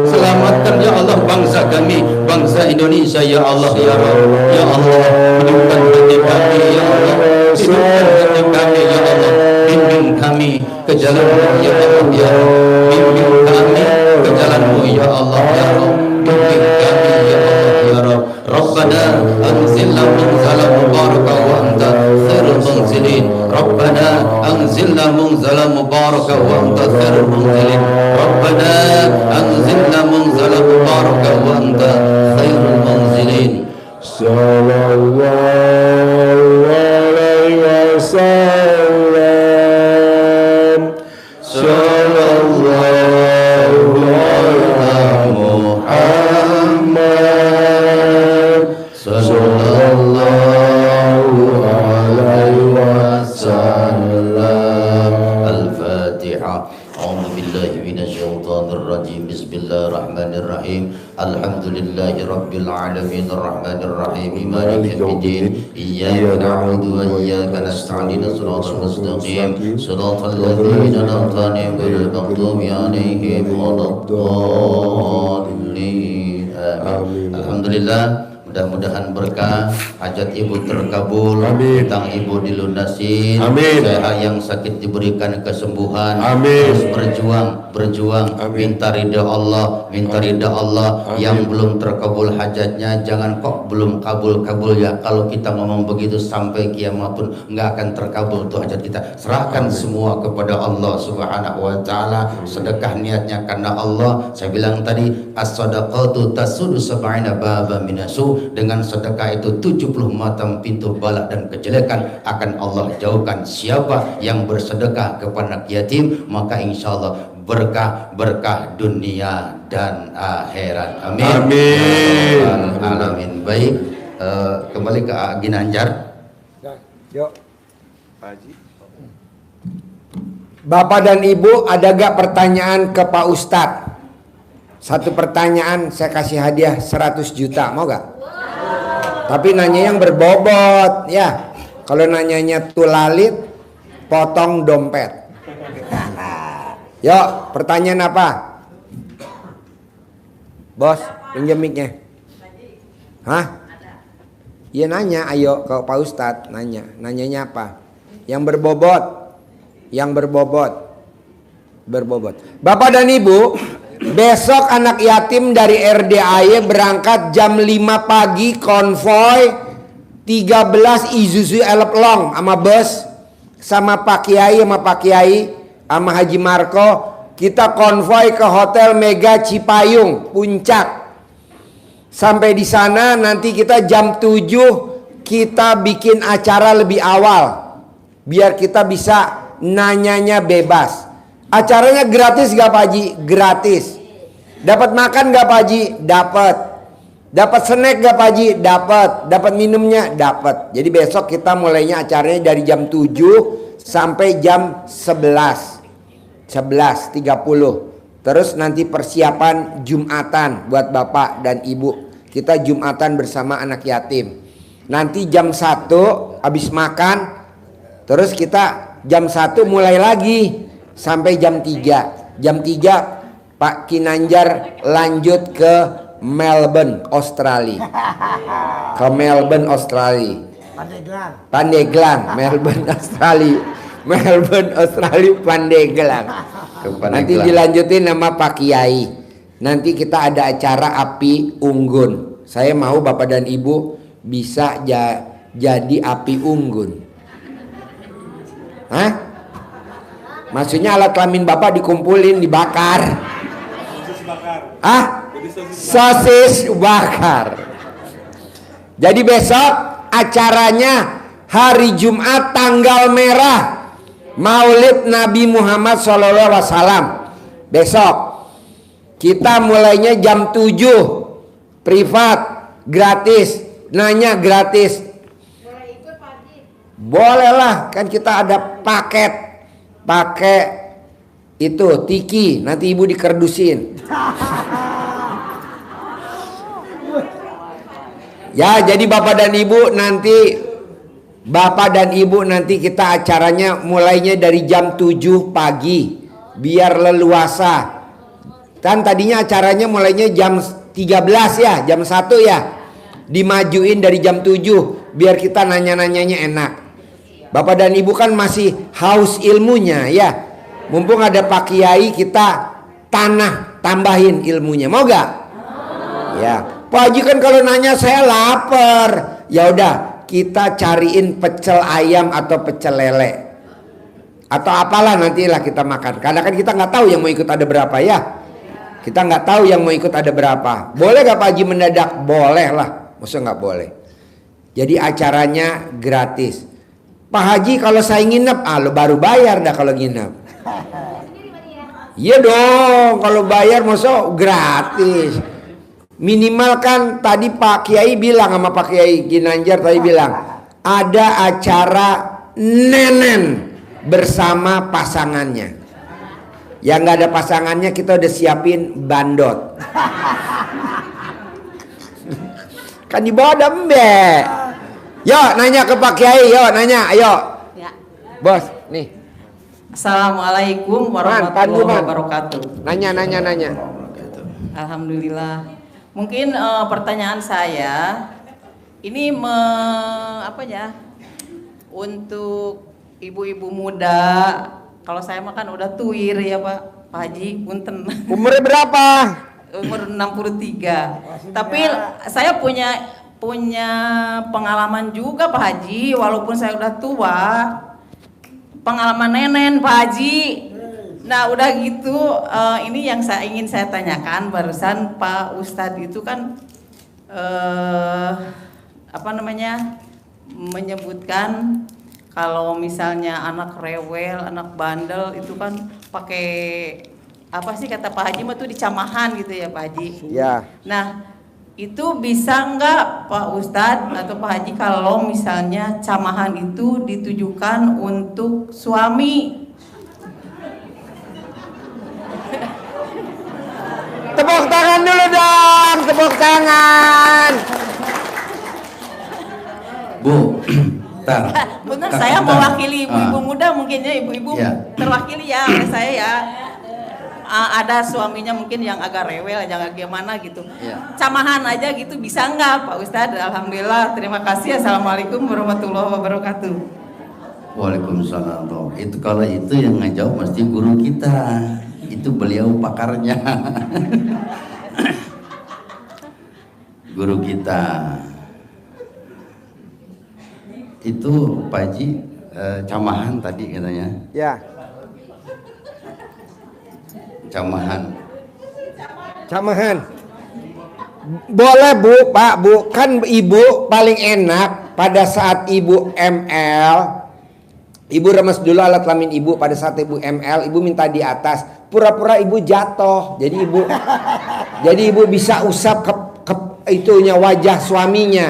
selamatkan ya Allah bangsa kami, bangsa Indonesia ya Allah ya Rabb. Ya Allah, hidupkan hati kami ya Allah, hidupkan hati kami ya Allah, bimbing kami ke jalan-Mu ya Allah ya Rabb, bimbing kami ke jalan-Mu ya Allah ya Rabb, bimbing kami ya Allah ya Rabb. Rabbana anzilna munzalan mubarakan wa anta khairul munzilin. Rabbana anzilna munzalan mubarakan wa anta khairul munzilin. Rabbana anzilna munzalan mubarakan wa anta khairul munzilin. Sallallahu alaihi wasallam. Sallallahu ala Muhammad. Sallallahu alaihi wasallam. Al-Fatihah. A'udzu billahi minasyaitonir rajim. Bismillahirrahmanirrahim. Alhamdulillahirabbil alamin arrahmanir rahim maliki yaumiddin. Iyyaka na'budu wa iyyaka nasta'in. Shiratal mustaqim. Shiratal ladzina an'amta 'alaihim ghairil maghdubi 'alaihim waladdallin. Amin. Alhamdulillah. Mudah-mudahan berkah, hajat ibu terkabul, hutang ibu dilunasin, sehat yang sakit diberikan kesembuhan. Terus berjuang, minta ridha Allah, Yang belum terkabul hajatnya jangan kok belum kabul ya. Kalau kita ngomong begitu sampai kiamat pun nggak akan terkabul tuh hajat kita. Serahkan semua kepada Allah Subhanahu wa taala. Sedekah niatnya karena Allah. Saya bilang tadi, as-shadaqatu tasudu sab'ina baba minasu. Dengan sedekah itu 70 macam pintu bala dan kejelekan akan Allah jauhkan. Siapa yang bersedekah kepada anak yatim, maka insya Allah berkah dunia dan akhirat. Amin. Amin. Alamin. Baik, kembali ke Ginanjar. Yuk. Bapak dan Ibu, ada gak pertanyaan ke Pak Ustadz? Satu pertanyaan saya kasih hadiah 100 juta, mau gak? Tapi nanya yang berbobot ya. Kalau nanyanya tulalit, potong dompet. Yuk, pertanyaan apa? Bos, pinjam mic-nya. Hah? Iya nanya, ayo ke Pak Ustadz nanya. Nanyanya apa? Yang berbobot. Bapak dan Ibu, besok anak yatim dari RDAY berangkat jam 5 pagi konvoy 13 Isuzu Elf-Long sama bus sama Pak Kiai sama Haji Marco. Kita konvoy ke Hotel Mega Cipayung Puncak. Sampai di sana nanti kita jam 7 kita bikin acara lebih awal biar kita bisa nanyanya bebas. Acaranya gratis gak Pak Haji? Gratis. Dapat makan gak Pak Haji? Dapat. Dapat snack gak Pak Haji? Dapat. Dapat minumnya? Dapat. Jadi besok kita mulainya acaranya dari jam 7 sampai jam 11.30. Terus nanti persiapan Jumatan buat Bapak dan Ibu. Kita Jumatan bersama anak yatim. Nanti jam 1 habis makan. Terus kita jam 1 mulai lagi sampai jam 3. Jam 3 Pak Ginanjar lanjut ke Melbourne, Australia. Pandeglang, Melbourne, Australia. Pandeglang. Nanti dilanjutin nama Pak Kiai. Nanti kita ada acara api unggun. Saya mau Bapak dan Ibu bisa jadi api unggun. Hah? Maksudnya alat kelamin Bapak dikumpulin, dibakar. Sosis bakar. Jadi besok acaranya hari Jumat tanggal merah Maulid Nabi Muhammad SAW. Besok kita mulainya jam 7. Privat, gratis. Nanya gratis. Bolehlah, kan kita ada pakai itu tiki, nanti ibu dikerdusin. Ya, jadi Bapak dan Ibu nanti kita acaranya mulainya dari jam 7 pagi biar leluasa. Kan tadinya acaranya mulainya jam 13 ya, jam 1 ya. Dimajuin dari jam 7 biar kita nanya-nanyanya enak. Bapak dan Ibu kan masih haus ilmunya ya. Mumpung ada Pak Kiai, kita tambahin ilmunya. Mau gak? Ya. Pak Haji kan kalau nanya saya lapar. Ya udah, kita cariin pecel ayam atau pecel lele. Atau apalah nantilah kita makan. Karena kan kita nggak tahu yang mau ikut ada berapa ya. Kita nggak tahu yang mau ikut ada berapa. Boleh gak Pak Haji mendadak? Boleh lah. Maksudnya nggak boleh. Jadi acaranya gratis. Pak Haji kalau saya nginep, lo baru bayar dah kalau nginep. Iya dong, kalau bayar maksudnya gratis. Minimal kan tadi Pak Kiai bilang sama Pak Kiai Ginanjar tadi bilang ada acara nenen bersama pasangannya. Yang nggak ada pasangannya kita udah siapin bandot. Kan di bawah dembe. Yo nanya ke Pak Kiai, yo nanya, ayo. Ya. Bos, nih. Assalamualaikum warahmatullahi wabarakatuh. Nanya. Alhamdulillah. Mungkin pertanyaan saya ini untuk ibu-ibu muda. Kalau saya makan udah tuir ya Pak Haji, punten. Umurnya berapa? Umur 63. Tapi saya punya pengalaman juga Pak Haji, walaupun saya udah tua. Pengalaman nenen Pak Haji. Nah udah gitu, ini yang ingin saya tanyakan barusan Pak Ustadz itu kan menyebutkan kalau misalnya anak rewel, anak bandel itu kan pakai apa sih kata Pak Haji mah tuh dicamahan gitu ya Pak Haji. Ya. Nah itu bisa nggak Pak Ustadz atau Pak Haji kalau misalnya camahan itu ditujukan untuk suami? Tepuk tangan dulu dong, tepuk tangan. Bu, tar. Benar, saya mewakili ibu-ibu muda mungkinnya ibu-ibu Ya. terwakili ya oleh saya ya. Ada suaminya mungkin yang agak rewel, jangan gimana gitu. Ya. Camahan aja gitu bisa nggak Pak Ustadz? Alhamdulillah, terima kasih. Assalamualaikum warahmatullahi wabarakatuh. Waalaikumsalam. Itu kalau itu yang ngejawab mesti guru kita. Itu beliau pakarnya. Guru kita. Itu Pak Haji camahan tadi katanya. Ya. Camahan. Boleh Bu, Pak, Bu. Kan Ibu paling enak pada saat Ibu ML. Ibu remes dulu alat kelamin Ibu. Pada saat Ibu ML, Ibu minta di atas. Pura-pura Ibu jatuh. Jadi Ibu bisa usap ke itunya wajah suaminya.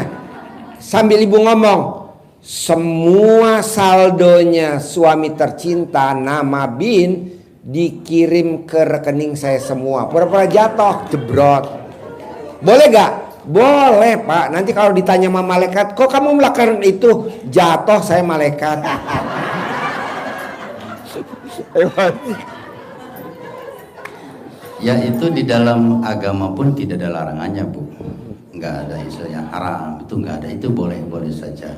Sambil Ibu ngomong, semua saldonya suami tercinta nama bin dikirim ke rekening saya semua. Pura-pura jatuh, jebrot. Boleh gak? Boleh Pak. Nanti kalau ditanya sama malaikat, kok kamu melakukan itu? Jatuh saya malaikat. Ya itu di dalam agama pun tidak ada larangannya Bu. Nggak ada istilahnya haram, itu nggak ada, itu boleh saja.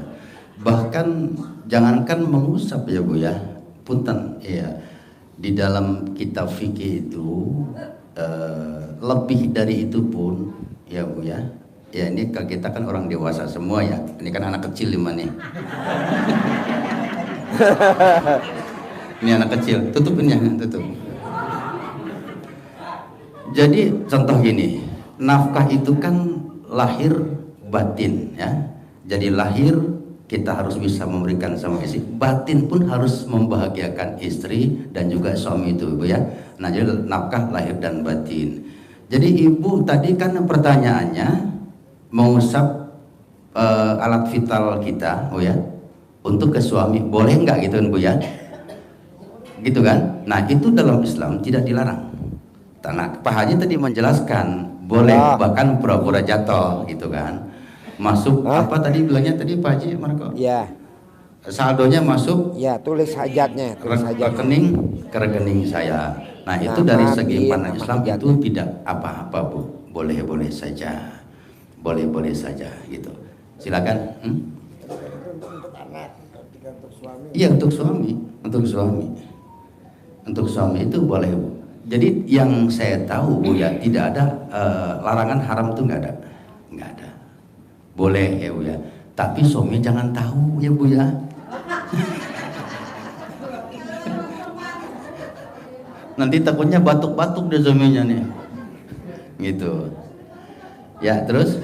Bahkan jangankan mengusap ya Bu ya, punten ya. Di dalam kitab fikih itu lebih dari itu pun ya Bu ya. Ya ini kita kan orang dewasa semua ya. Ini kan anak kecil lima nih. Ini anak kecil, tutupin ya, tutup. Jadi contoh gini, nafkah itu kan lahir batin ya. Jadi lahir kita harus bisa memberikan sama istri, batin pun harus membahagiakan istri dan juga suami itu Ibu ya. Nah jadi nafkah lahir dan batin. Jadi Ibu tadi kan pertanyaannya mengusap alat vital kita ya untuk ke suami, boleh nggak gitu Bu ya? Gitu kan? Nah itu dalam Islam tidak dilarang. Nah Pak Haji tadi menjelaskan boleh bahkan pura-pura jatuh gitu kan. Masuk apa tadi bilangnya tadi Pak Haji Marco? Ya. Saldonya masuk. Ya, tulis hajatnya. Ke rekening saya. Nah itu dari segi pandang Islam itu tidak apa-apa Bu. Boleh-boleh saja. Boleh-boleh saja gitu. Silakan. Iya untuk suami. Untuk suami itu boleh Bu. Jadi yang saya tahu Bu ya tidak ada larangan haram itu nggak ada. Boleh ya Bu ya. Tapi suami jangan tahu ya Bu ya. Nanti takutnya batuk-batuk deh suaminya nih. Gitu. Ya terus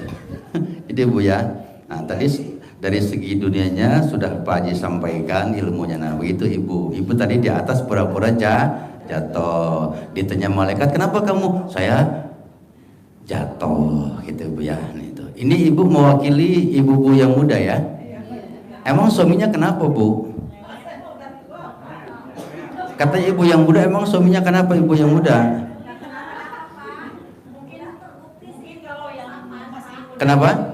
itu Bu ya. Nah tadi dari segi dunianya sudah Pak Haji sampaikan ilmunya. Nah begitu Ibu tadi di atas pura-pura jatuh. Ditanya malaikat, kenapa kamu? Saya jatuh gitu Bu ya. Ini Ibu mewakili ibu-ibu yang muda ya. Emang suaminya kenapa Bu? Katanya ibu yang muda, emang suaminya kenapa ibu yang muda? Kenapa?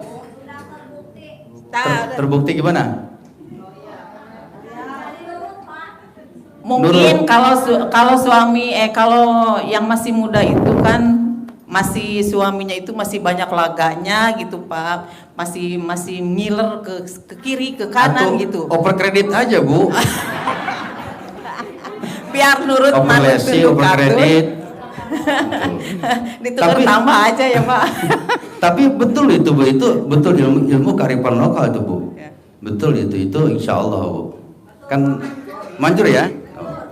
Terbukti gimana? Mungkin kalau suami kalau yang masih muda itu kan masih suaminya itu masih banyak laganya gitu Pak, masih ngiler ke kiri ke kanan Atau gitu. oper kredit aja Bu. Biar nurut Oper lesi, oper kredit. ditukar Tapi- tambah aja ya Pak. Tapi betul itu Bu, itu betul ilmu kearifan lokal itu Bu. Ya. Betul itu insya Allah Bu. Kan manjur ya?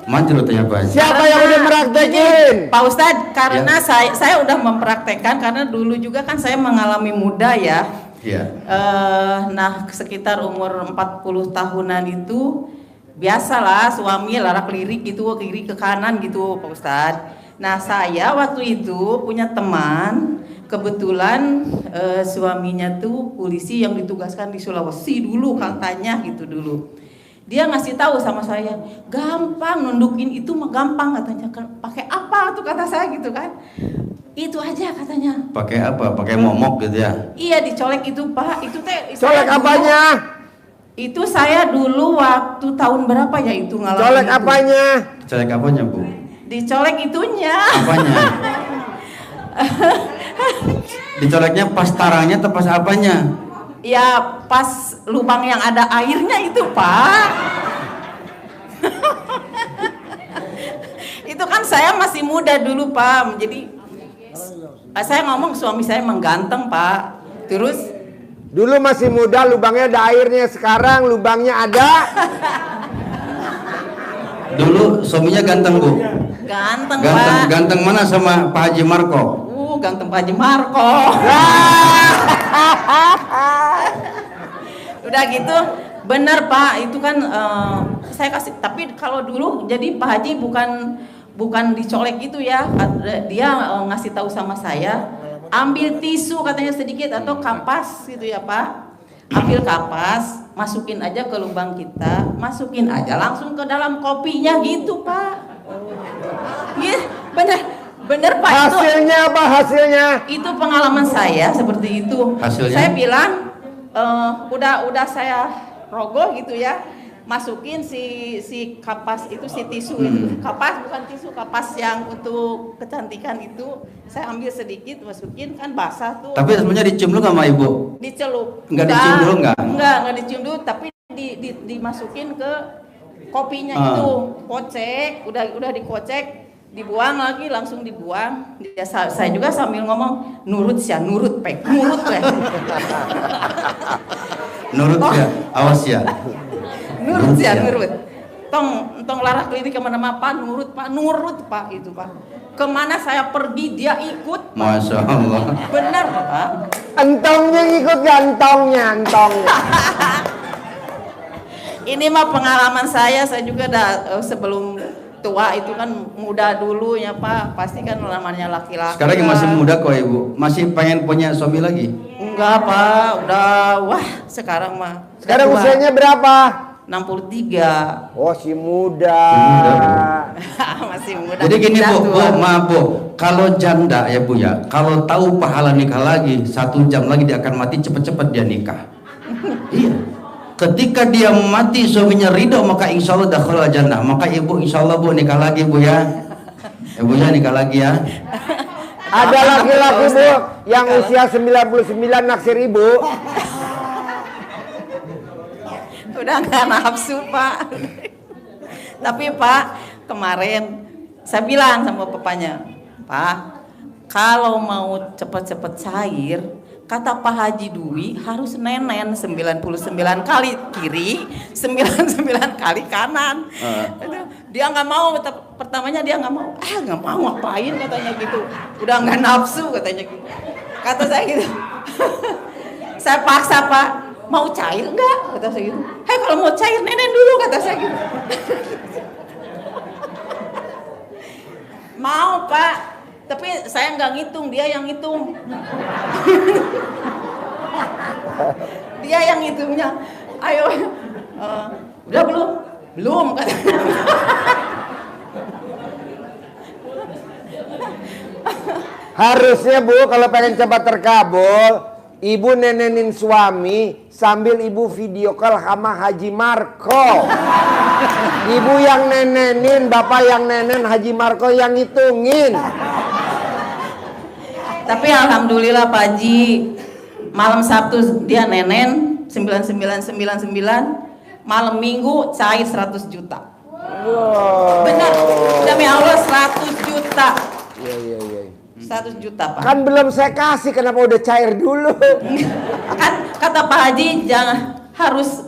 Manjur tanya Pak Haji. Siapa yang udah meraktekin? Pak Ustadz, karena Ya. saya udah mempraktekkan karena dulu juga kan saya mengalami muda ya. Iya. Nah sekitar umur 40 tahunan itu biasalah suami larak lirik gitu kiri ke kanan gitu Pak Ustadz. Nah saya waktu itu punya teman kebetulan suaminya tuh polisi yang ditugaskan di Sulawesi dulu katanya gitu dulu. Dia ngasih tahu sama saya, gampang nundukin itu mah gampang katanya. Pakai apa tuh kata saya gitu kan? Itu aja katanya. Pakai apa? Pakai momok gitu ya? Iya dicolek itu Pak, itu teh. Colek saya dulu- apanya? Itu saya dulu waktu tahun berapa ya itu ngalamin. Colek itu. apanya? Colek apanya Bu? Dicolek itunya. Apanya? Dicoleknya pas tarangnya atau pas apanya? Ya pas lubang yang ada airnya itu Pak. Itu kan saya masih muda dulu Pak. Jadi saya ngomong suami saya mengganteng Pak. Terus Dulu masih muda, lubangnya ada airnya. Sekarang lubangnya ada. Dulu suaminya ganteng Bu. ganteng Ganteng, Pak. ganteng mana sama Pak Haji Marco? Ganteng Pak Haji Marco. Udah gitu, benar Pak, itu kan saya kasih. Tapi kalau dulu jadi Pak Haji bukan dicolek gitu ya. Dia ngasih tahu sama saya, ambil tisu katanya sedikit atau kapas gitu ya Pak. Ambil kapas, masukin aja ke lubang kita, masukin aja langsung ke dalam kopinya gitu Pak. Iya, bener Pak itu. Hasilnya apa hasilnya? Itu pengalaman saya seperti itu. Hasilnya? Saya bilang udah saya rogoh gitu ya, masukin si kapas itu, si tisu itu. Kapas bukan tisu, kapas yang untuk kecantikan itu. Saya ambil sedikit, masukin, kan basah tuh. Tapi sebenarnya dicium dulu nggak sama Ibu? Dicelup. Nggak dicium dulu nggak? Enggak dicium dulu, tapi dimasukin ke kopinya itu. Kocek, udah dikocek, dibuang lagi, langsung dibuang. Ya, saya juga sambil ngomong, nurut ya, nurut pek, nurut ya. Nurut ya, awas ya. Nurut ya, Ya. nurut. Tong larak lirik kemana-mana Pak, nurut Pak itu Pak. Kemana saya pergi dia ikut. Masya Allah. Benar Pak. Entongnya ngikut gantongnya, entongnya. Ini mah pengalaman saya juga sebelum tua itu kan muda dulu ya Pak, pasti kan namanya laki-laki. Sekarang yang masih muda kok Ibu, masih pengen punya suami lagi? Enggak Pak, udah sekarang mah. Sekarang udah tua. usianya berapa? 63. Oh, si muda. Masih muda. Jadi gini Udah Bu, tua. maaf Bu, kalau janda ya Bu ya, kalau tahu pahala nikah lagi, 1 jam lagi dia akan mati, cepet-cepet dia nikah. Iya. Ketika dia mati suaminya ridho, maka insya Allah dakhala jannah. Maka Ibu insya Allah Bu nikah lagi Bu ya. Ibunya nikah lagi ya. Ada laki-laki Bu yang usia 99 naksir ibu. Udah nggak nafsu Pak. Tapi Pak, kemarin saya bilang sama papanya, Pak, kalau mau cepet-cepet cair, kata Pak Haji Dwi harus nenen 99 kali kiri, 99 kali kanan. Dia nggak mau, pertamanya dia nggak mau. Nggak mau ngapain katanya gitu. Udah nggak nafsu katanya gitu. Kata saya gitu. Saya paksa Pak, mau cair enggak? Kata saya gitu. Hei kalau mau cair nenen dulu kata saya gitu. Mau Pak, tapi saya nggak ngitung, dia yang ngitung. Dia yang ngitungnya. Ayo, udah belum? Belum katanya. Harusnya Bu kalau pengen cepat terkabul, ibu nenenin suami sambil ibu video call sama Haji Marco. Ibu yang nenenin, bapak yang nenen, Haji Marco yang ngitungin. Tapi alhamdulillah Pak Haji, malam Sabtu dia nenen 9999, malam Minggu cair 100 juta. Wow. Benar, demi Allah 100 juta. Iya. 100 juta Pak. Kan belum saya kasih, kenapa udah cair dulu? Kan kata Pak Haji jangan harus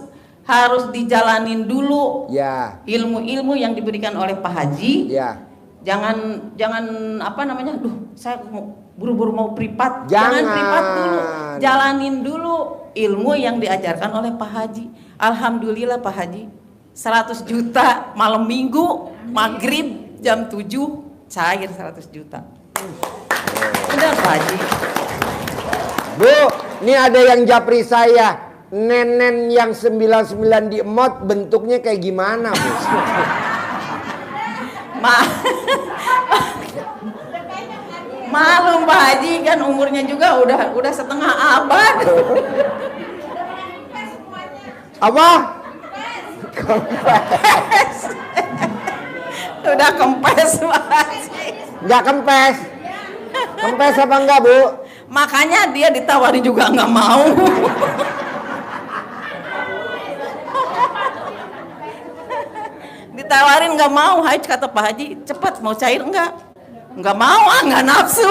dijalanin dulu Ya, ilmu-ilmu yang diberikan oleh Pak Haji. ya. Jangan apa namanya, saya buru-buru mau privat. Jangan. Privat dulu, jalanin dulu ilmu yang diajarkan oleh Pak Haji. Alhamdulillah Pak Haji, 100 juta malam Minggu maghrib jam 7 cair 100 juta. Benar Pak Haji. Bu, ini ada yang japri saya. Nenen yang 99 di emot bentuknya kayak gimana, Bu? Malum Pak Haji, kan umurnya juga udah setengah abad. Apa? Udah kempes Pak Haji. Nggak kempes. Kempes apa enggak, Bu? Makanya dia ditawari juga nggak mau. Ditawarin nggak mau, Haji kata Pak Haji, cepat mau cair nggak mau, nggak nafsu.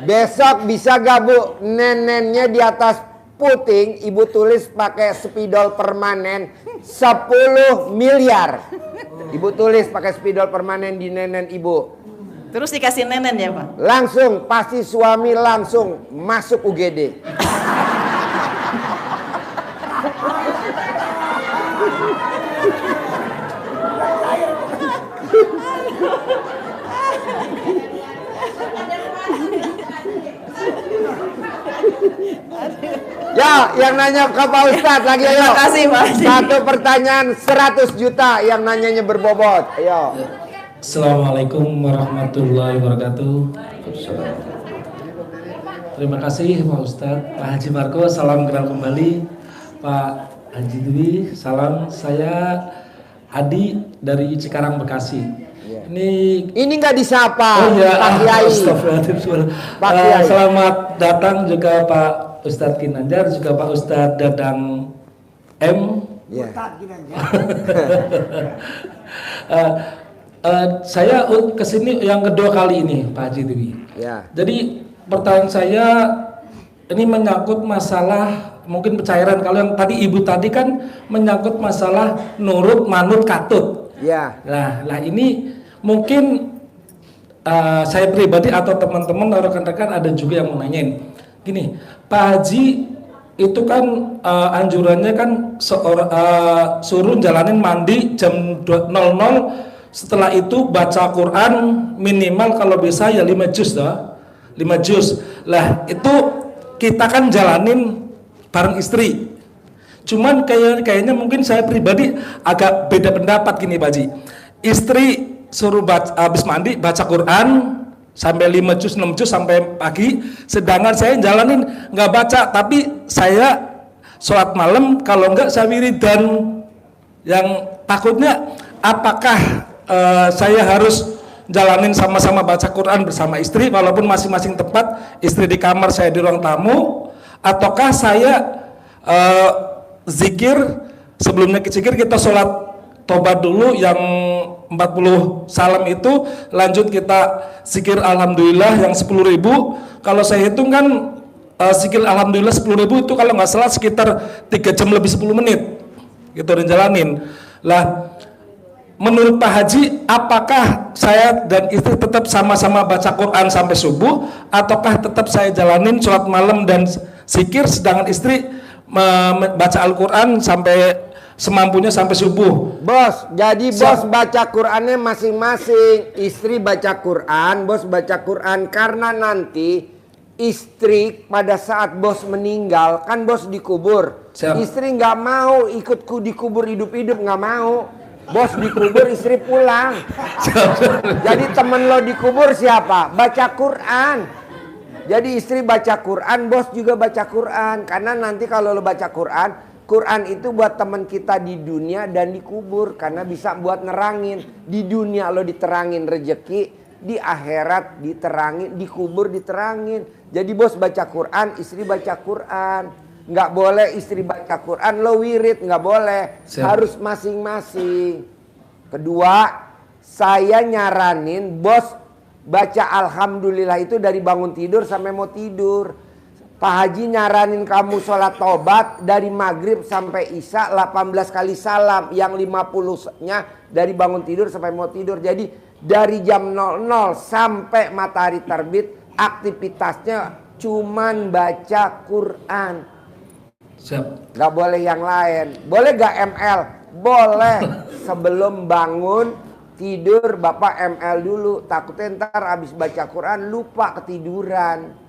Besok bisa gak, Bu, nenennya di atas puting ibu tulis pakai spidol permanen 10 miliar. Ibu tulis pakai spidol permanen di nenen ibu. Terus dikasih nenen ya Pak? Langsung pasti suami langsung masuk UGD. Ya, yang nanya ke Pak Ustadz lagi, ayo. Terima kasih Pak. Satu pertanyaan 100 juta yang nanyanya berbobot. Ayo. Assalamualaikum warahmatullahi wabarakatuh. Terima kasih Pak Ustadz. Pak Haji Marco, salam kenal kembali. Pak Haji Dwi, salam. Saya Adi dari Cikarang, Bekasi. Ini nggak disapa. Oh ya, Pak Kiai. Astagfirullahaladzim. Pak Kiai. Selamat datang juga Pak Ustadz Kinanjar, juga Pak Ustadz Dadang M. Ya. Saya kesini yang kedua kali ini Pak Haji Dwi. Ya. Jadi pertanyaan saya ini menyangkut masalah mungkin pencairan. Kalau yang tadi ibu tadi kan menyangkut masalah nurut, manut, katut. Ya. Nah ini mungkin saya pribadi atau teman-teman atau rekan-rekan ada juga yang mau nanyain. Gini, Pak Haji itu kan anjurannya kan suruh jalanin mandi jam 00. Setelah itu baca Quran minimal kalau bisa ya 5 juz dah. 5 juz. Lah itu kita kan jalanin bareng istri. Cuman kayaknya mungkin saya pribadi agak beda pendapat gini Pak Haji. Istri suruh habis mandi baca Quran sampai 5 juz 6 juz sampai pagi, sedangkan saya jalanin nggak baca, tapi saya sholat malam, kalau enggak saya wiridan. Yang takutnya apakah saya harus jalanin sama-sama baca Quran bersama istri walaupun masing-masing tempat, istri di kamar saya di ruang tamu, ataukah saya zikir sebelumnya zikir kita sholat tobat dulu yang 40 salam itu, lanjut kita zikir alhamdulillah yang 10.000. Kalau saya hitung kan zikir alhamdulillah 10.000 itu kalau nggak salah sekitar 3 jam lebih 10 menit gitu dijalanin. Lah menurut Pak Haji, apakah saya dan istri tetap sama-sama baca Quran sampai subuh, ataukah tetap saya jalanin sholat malam dan zikir, sedangkan istri membaca Al-Quran sampai semampunya sampai subuh? Bos, jadi bos baca Qurannya masing-masing. Istri baca Quran, bos baca Quran. Karena nanti istri pada saat bos meninggal, kan bos dikubur. Siap. Istri nggak mau ikut dikubur hidup-hidup, nggak mau. Bos dikubur, istri pulang. Jadi temen lo dikubur siapa? Baca Quran. Jadi istri baca Quran, bos juga baca Quran. Karena nanti kalau lo baca Quran, Quran itu buat teman kita di dunia dan dikubur. Karena bisa buat nerangin. Di dunia lo diterangin rejeki, di akhirat diterangin, dikubur diterangin. Jadi bos baca Quran, istri baca Quran. Nggak boleh istri baca Quran, lo wirid, nggak boleh. Siap. Harus masing-masing. Kedua, saya nyaranin bos baca alhamdulillah itu dari bangun tidur sampai mau tidur. Pak Haji nyaranin kamu sholat tobat dari maghrib sampai isya 18 kali salam. Yang 50-nya dari bangun tidur sampai mau tidur. Jadi dari jam 00 sampai matahari terbit aktivitasnya cuman baca Quran. Siap. Gak boleh yang lain. Boleh gak ML? Boleh. Sebelum bangun tidur Bapak ML dulu. Takutnya ntar habis baca Quran lupa ketiduran.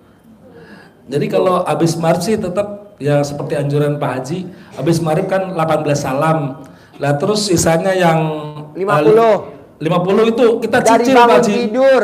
Jadi kalau habis maghrib sih tetap ya seperti anjuran Pak Haji. Habis maghrib kan 18 salam. Lah terus sisanya yang 50. 50 itu kita Dari cicil Pak bangun Haji. tidur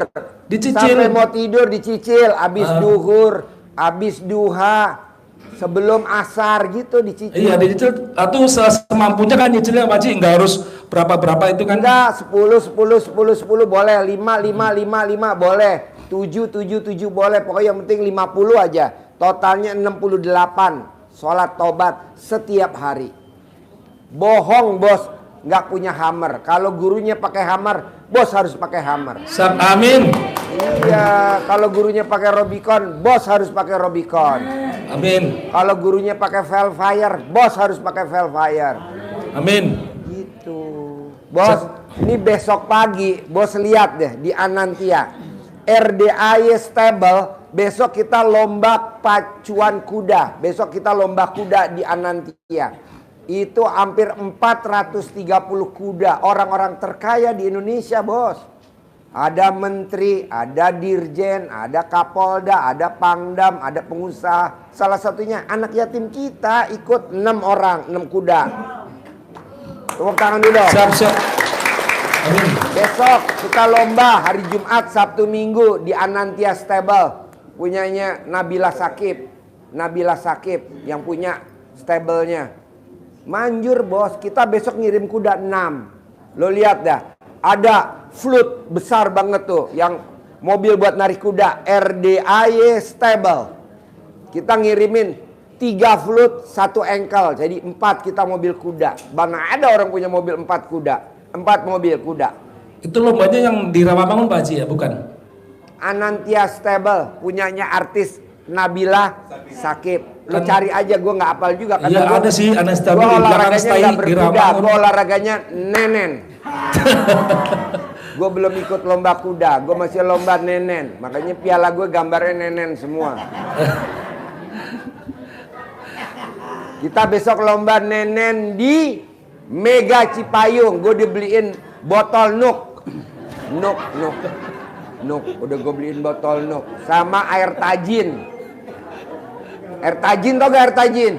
Dicicil. sampai mau tidur dicicil. Habis duhur, habis duha, sebelum asar gitu dicicil. Iya dicicil. Atau semampunya kan nyicilnya Pak Haji. Nggak harus berapa-berapa itu kan. Enggak, 10 boleh, 5 boleh, 7 boleh, pokoknya yang penting 50 aja. Totalnya 68 sholat tobat setiap hari. Bohong bos, nggak punya hammer. Kalau gurunya pakai hammer, bos harus pakai hammer. Amin. Iya, kalau gurunya pakai Robicon, bos harus pakai Robicon. Amin. Kalau gurunya pakai Velfire, bos harus pakai Velfire. Amin. Gitu. Bos, ini besok pagi, bos lihat deh di Anantia. RDAY Stable, besok kita lomba pacuan kuda. Besok kita lomba kuda di Anantia. Itu hampir 430 kuda. Orang-orang terkaya di Indonesia, bos. Ada menteri, ada dirjen, ada kapolda, ada pangdam, ada pengusaha. Salah satunya anak yatim kita ikut 6 orang, 6 kuda. Tepuk tangan dulu dong. Siap. Amin. Besok kita lomba hari Jumat, Sabtu, Minggu di Anantia Stable. Punyanya Nabila Sakib. Nabila Sakib yang punya stablenya. Manjur bos, kita besok ngirim kuda 6. Lo lihat dah. Ada flute besar banget tuh yang mobil buat narik kuda, RDAY Stable. Kita ngirimin 3 flute, 1 engkel. Jadi 4 kita mobil kuda. Mana ada orang punya mobil 4 kuda. 4 mobil kuda. Itu lombanya yang di Rawamangun Pak Haji ya, bukan? Anantia Stable punyanya artis Nabila Sakib. Lu cari aja, gue nggak hafal juga. Iya ada sih Anantia Gue di belakang olahraganya stay nggak di berkuda, Rawamangun. gue olahraganya nenen. Gue belum ikut lomba kuda, gue masih lomba nenen. Makanya piala gue gambarnya nenen semua. Kita besok lomba nenen di Mega Cipayung. Gue dibeliin botol Nuk. Nuk. Udah gue beliin botol Nuk. Sama air tajin. Air tajin tau gak air tajin?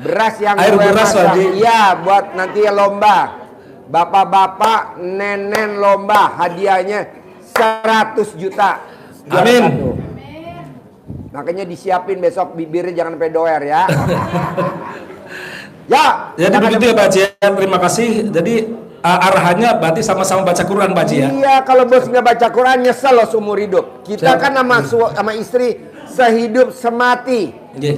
Beras yang Air gue beras, masak. Haji. Iya, buat nanti lomba. Bapak-bapak, nenen lomba. Hadiahnya 100 juta. Juara Amin. 1. Makanya disiapin besok bibirnya jangan sampai doer ya. Ya. Jadi begitu ya Pak Haji. Terima kasih. Jadi arahannya berarti sama-sama baca Quran Pak Haji ya. Iya, kalau bos nggak baca Quran nyesel loh seumur hidup. Kita Siap. kan sama istri sehidup semati. Nggih.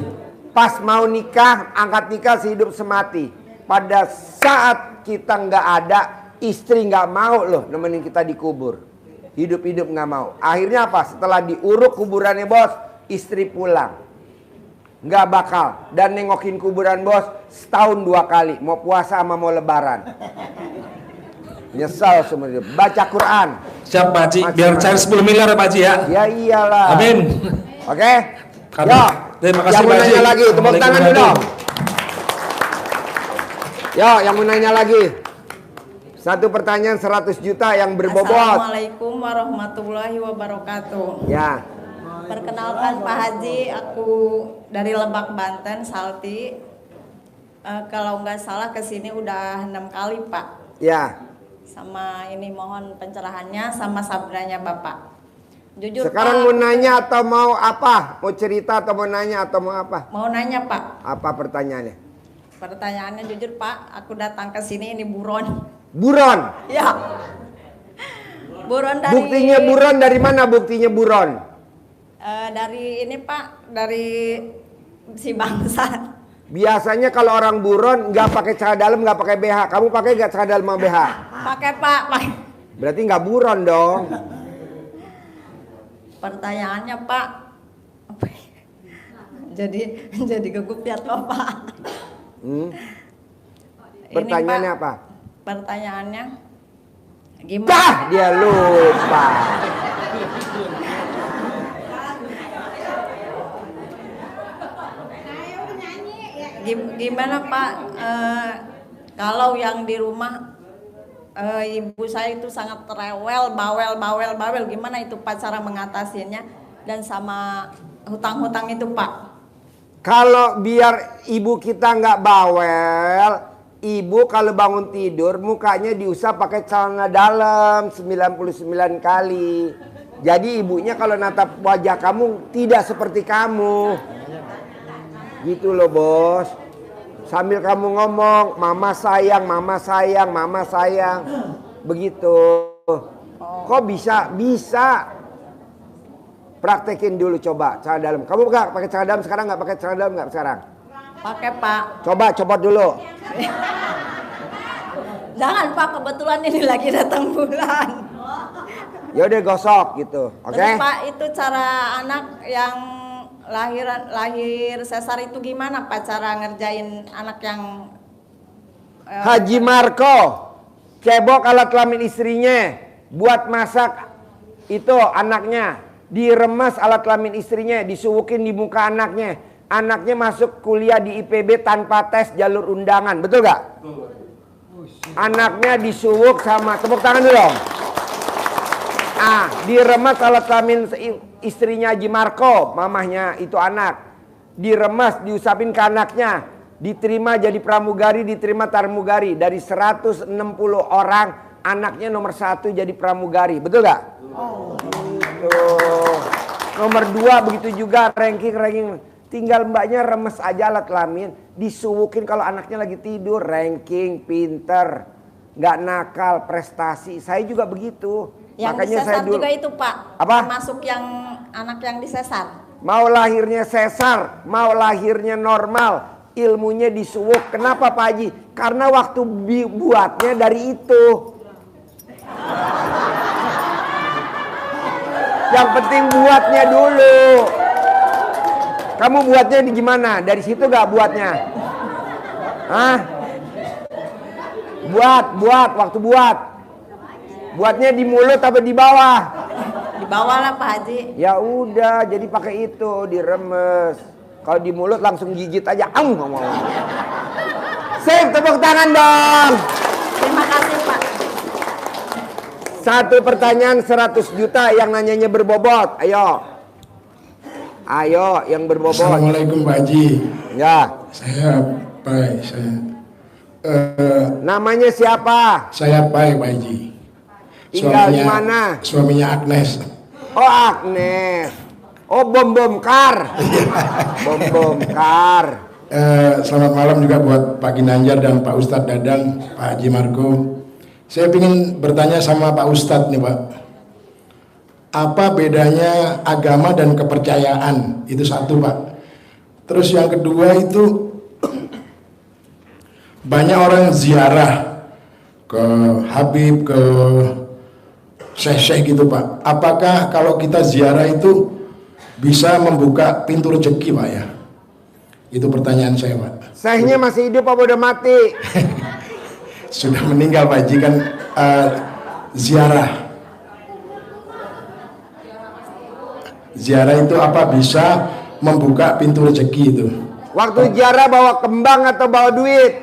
Pas mau nikah, angkat nikah sehidup semati. Pada saat kita nggak ada, istri nggak mau loh nemenin kita dikubur. Hidup-hidup nggak mau. Akhirnya apa? Setelah diuruk kuburannya bos, istri pulang. Nggak bakal. Dan nengokin kuburan bos setahun 2 kali. Mau puasa sama mau lebaran. Nyesal seumur hidup. Baca Quran. Siap Pak Haji. Biar cair 10 miliar ya Pak Haji ya. Ya iyalah. Amin. Oke? Amin. Yo, Terima kasih yang mau Pak Haji. nanya lagi, tepuk tangan dulu dong. Yo, yang mau nanya lagi. Satu pertanyaan 100 juta yang berbobot. Assalamualaikum warahmatullahi wabarakatuh. Ya, Perkenalkan Pak Haji, aku dari Lebak, Banten, Salti. Kalau nggak salah kesini udah 6 kali Pak. Ya. Sama ini mohon pencerahannya sama sabdanya Bapak. Jujur Sekarang Pak, mau nanya atau mau apa? Mau cerita atau mau nanya atau mau apa? mau nanya Pak. Apa pertanyaannya? Pertanyaannya jujur Pak, aku datang ke sini ini buron. Buron. Ya. Buron dari Buktinya buron dari mana buktinya buron? dari ini Pak, dari si bangsa. Biasanya kalau orang buron nggak pakai celana dalam, nggak pakai BH. Kamu pakai nggak celana dalam sama BH? Pakai Pak, pakai. Berarti nggak buron dong. Pertanyaannya Pak. jadi gugup ya Bapak. Pertanyaannya Pak, apa? Pertanyaannya Bah, gimana? dia lupa. Gimana Pak? Kalau yang di rumah ibu saya itu sangat rewel, bawel. Gimana itu Pak cara mengatasinya? Dan sama hutang-hutang itu Pak? Kalau biar ibu kita nggak bawel, ibu kalau bangun tidur mukanya diusap pakai celana dalam 99 kali. Jadi ibunya kalau natap wajah kamu tidak seperti kamu. Gitu loh bos. Sambil kamu ngomong, mama sayang, mama sayang, mama sayang. Begitu. Kok bisa? Bisa. Praktekin dulu coba celana dalam. Kamu nggak pakai celana dalam sekarang? Nggak pakai celana dalam nggak sekarang? Pakai Pak. Coba copot dulu. Jangan Pak, kebetulan ini lagi datang bulan. Ya udah gosok gitu. Oke? Terus Pak, itu cara anak yang lahir sesar itu gimana Pak cara ngerjain anak yang Haji Marco cebok alat kelamin istrinya buat masak itu anaknya, diremes alat kelamin istrinya, disuwukin di muka anaknya. Anaknya masuk kuliah di IPB tanpa tes jalur undangan, betul gak? Anaknya disuwuk sama, tepuk tangan dulu dong. Diremes alat kelamin istrinya Haji Marco, mamahnya itu anak. Diremes, diusapin ke anaknya. Diterima jadi pramugari, diterima tarmugari. Dari 160 orang, anaknya nomor 1 jadi pramugari. Betul gak? Gitu. Nomor 2 begitu juga ranking. Tinggal mbaknya remes aja alat kelamin. Disuwukin kalau anaknya lagi tidur. Ranking, pinter. Gak nakal, prestasi. Saya juga begitu. yang Makanya disesar saya dulu, juga itu Pak? Apa? Masuk yang anak yang disesar. mau lahirnya sesar, mau lahirnya normal, ilmunya disuwuk. Kenapa Pak Haji? Karena waktu buatnya dari itu. Yang penting buatnya dulu. Kamu buatnya di gimana? Dari situ gak buatnya? Hah? Buat, waktu buat. Buatnya di mulut atau di bawah? Di bawah lah Pak Haji. Ya udah, jadi pakai itu, diremes. Kalau di mulut langsung gigit aja. Ngomong. Sip, tepuk tangan dong. Terima kasih Pak. Satu pertanyaan 100 juta yang nanyanya berbobot. Ayo, yang berbobot. Assalamualaikum Pak Haji. Ya. Saya Pai. Namanya siapa? Saya Pai Pak Haji. Tinggal di mana? Suaminya Agnes. Oh Agnes. Oh bom kar. Bom kar. Selamat malam juga buat Pak Ginanjar dan Pak Ustadz Dadang, Pak Haji Marco. Saya ingin bertanya sama Pak Ustadz nih Pak. Apa bedanya agama dan kepercayaan? Itu satu Pak. Terus yang kedua itu banyak orang ziarah ke Habib, ke Syekh gitu Pak. Apakah kalau kita ziarah itu bisa membuka pintu rezeki Pak ya? Itu pertanyaan saya Pak. Syekhnya masih hidup apa udah mati? Sudah meninggal Pak Haji kan ziarah. Ziarah itu apa bisa membuka pintu rezeki itu? Waktu ziarah bawa kembang atau bawa duit?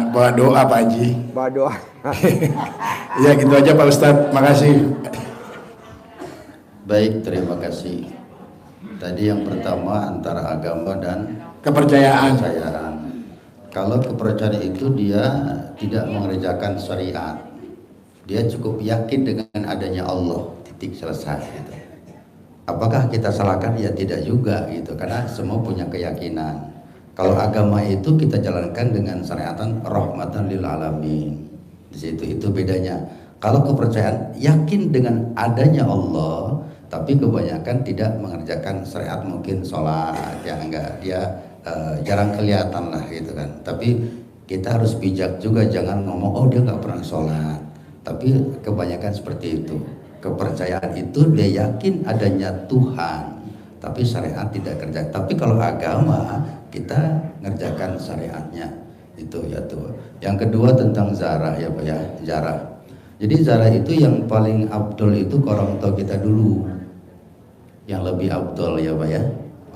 bawa doa Pak Haji. Bawa doa. Ya gitu aja Pak Ustadz, makasih. Baik, terima kasih. Tadi yang pertama antara agama dan Kepercayaan. kepercayaan. Kalau kepercayaan itu dia tidak mengerjakan syariat, dia cukup yakin dengan adanya Allah, titik selesai gitu. Apakah kita salahkan? Ya tidak juga gitu, karena semua punya keyakinan. Kalau agama itu kita jalankan dengan syariatan rahmatan lil alamin. Di situ itu bedanya. Kalau kepercayaan yakin dengan adanya Allah, tapi kebanyakan tidak mengerjakan syariat, mungkin sholat ya enggak, dia jarang kelihatan lah gitu kan. Tapi kita harus bijak juga, jangan ngomong oh dia nggak pernah sholat. Tapi kebanyakan seperti itu. Kepercayaan itu dia yakin adanya Tuhan, tapi syariat tidak kerja. Tapi kalau agama kita ngerjakan syariatnya itu ya tuh. Yang kedua tentang zarah ya Pak ya, zarah. Jadi zarah itu yang paling abdul itu ke orang tua kita dulu, yang lebih abdul ya Pak ya.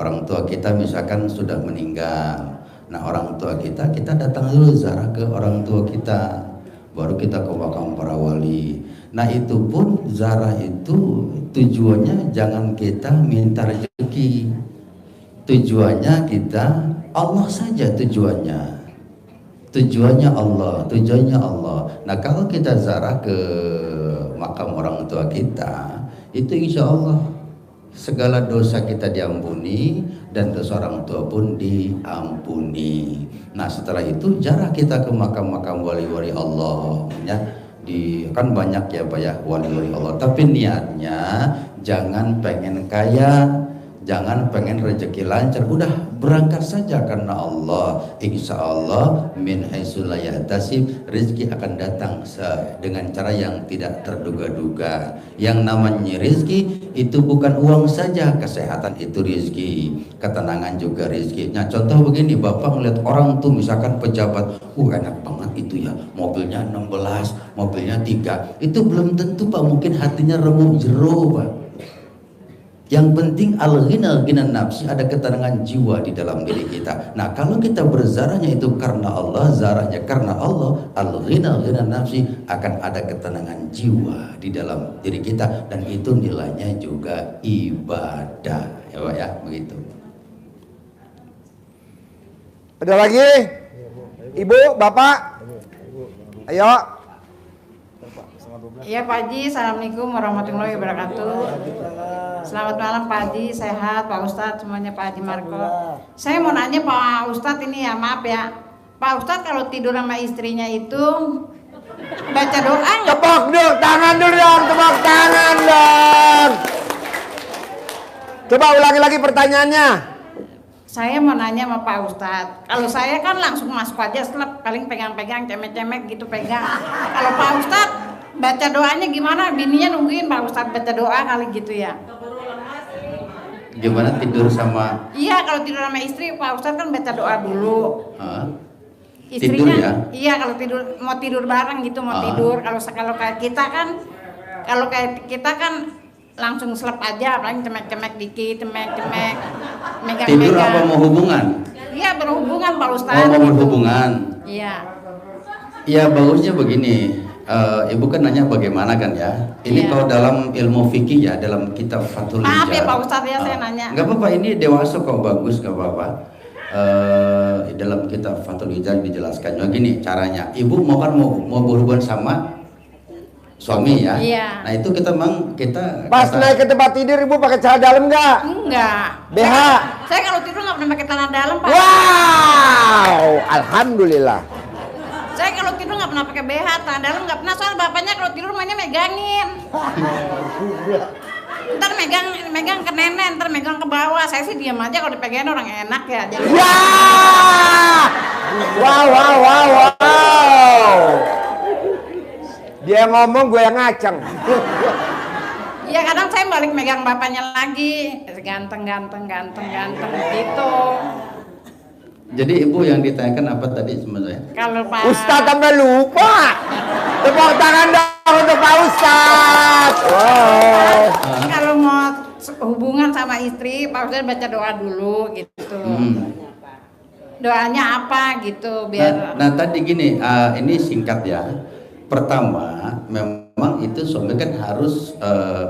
Orang tua kita misalkan sudah meninggal, nah orang tua kita datang dulu zarah ke orang tua kita, baru kita ke makam para wali. Nah itu pun zarah itu tujuannya jangan kita minta rezeki, tujuannya kita Allah saja tujuannya Allah. Nah kalau kita zarah ke makam orang tua kita, itu insya Allah segala dosa kita diampuni dan dosa orang tua pun diampuni. Nah setelah itu jarah kita ke makam-makam wali-wali Allah ya. Kan banyak ya Pak ya wali-wali Allah, tapi niatnya jangan pengen kaya, jangan pengen rezeki lancar, udah berangkat saja karena Allah. Insya Allah min haitsu la yahtasib, rezeki akan datang dengan cara yang tidak terduga-duga. Yang namanya rezeki itu bukan uang saja, kesehatan itu rezeki, ketenangan juga rezeki. Nah contoh begini, Bapak melihat orang tuh misalkan pejabat, enak banget itu ya, mobilnya 16, mobilnya 3, itu belum tentu Pak, mungkin hatinya remuk jero Pak. Yang penting al-ghina ghinan nafsi, ada ketenangan jiwa di dalam diri kita. Nah kalau kita berzarahnya itu karena Allah, zarahnya karena Allah, al-ghina ghinan nafsi, akan ada ketenangan jiwa di dalam diri kita, dan itu nilainya juga ibadah ya Pak ya, begitu. Ada lagi? Ibu, Bapak? Ayo. Iya Pak Haji, Assalamualaikum warahmatullahi wabarakatuh. Selamat malam Pak Haji, sehat Pak Ustadz, semuanya Pak Haji Marco. Saya mau nanya Pak Ustadz ini ya, maaf ya Pak Ustadz, kalau tidur sama istrinya itu baca doa nggak? Tepuk dulu tangan dulu dong, tepuk tangan dong. Coba ulangi lagi pertanyaannya. Saya mau nanya sama Pak Ustadz, kalau saya kan langsung masuk aja, setelah paling pegang-pegang, cemek-cemek gitu pegang. Kalau Pak Ustadz baca doanya gimana? Bininya nungguin Pak Ustadz baca doa kali gitu ya. Gimana tidur sama? Iya, kalau tidur sama istri Pak Ustadz kan baca doa dulu. Istrinya, tidur ya? Iya, kalau mau tidur bareng gitu, tidur. Kalau kayak kita kan langsung selep aja, paling cemek-cemek dikit, cemek-cemek, megang-megang. Tidur apa mau hubungan? Iya, berhubungan Pak Ustadz. Mau berhubungan? Iya. Ya bagusnya begini. Ibu kan nanya bagaimana kan ya. Ini kalau dalam ilmu fikih ya, dalam kitab Fathul Hijab. Maaf ya Pak Ustadz ya, saya nanya. Enggak apa-apa, ini dewasa kok, bagus, enggak apa-apa. Dalam kitab Fathul Hijab dijelaskan juga gini caranya. Ibu mau berhubungan sama suami ya. Iya. Nah itu kita Pas naik ke tempat tidur Ibu pakai celana dalam enggak? Enggak. BH. Saya kalau tidur nggak pernah pakai celana dalam Pak. Wow, alhamdulillah. Saya kalau tidur nggak pernah pakai BH, celana dalam nggak pernah, soal bapaknya kalau tidur mainnya megangin. Ntar megang ke nenek, ntar megang ke bawah. Saya sih diam aja, kalau dipegangin orang enak ya. Jadi... Ya. Wow. Dia ngomong gue yang ngaceng. Iya, kadang saya balik megang bapaknya lagi, ganteng gitu. Jadi Ibu yang ditanyakan apa tadi sebenarnya? Kalau Pak Ustadz sampai lupa. Tepuk tangan dong untuk Pak Ustadz. Wow. Kalau mau hubungan sama istri, Pak Ustadz baca doa dulu gitu. Doanya apa gitu biar. Nah tadi gini, ini singkat ya. Pertama, memang memang itu suami kan harus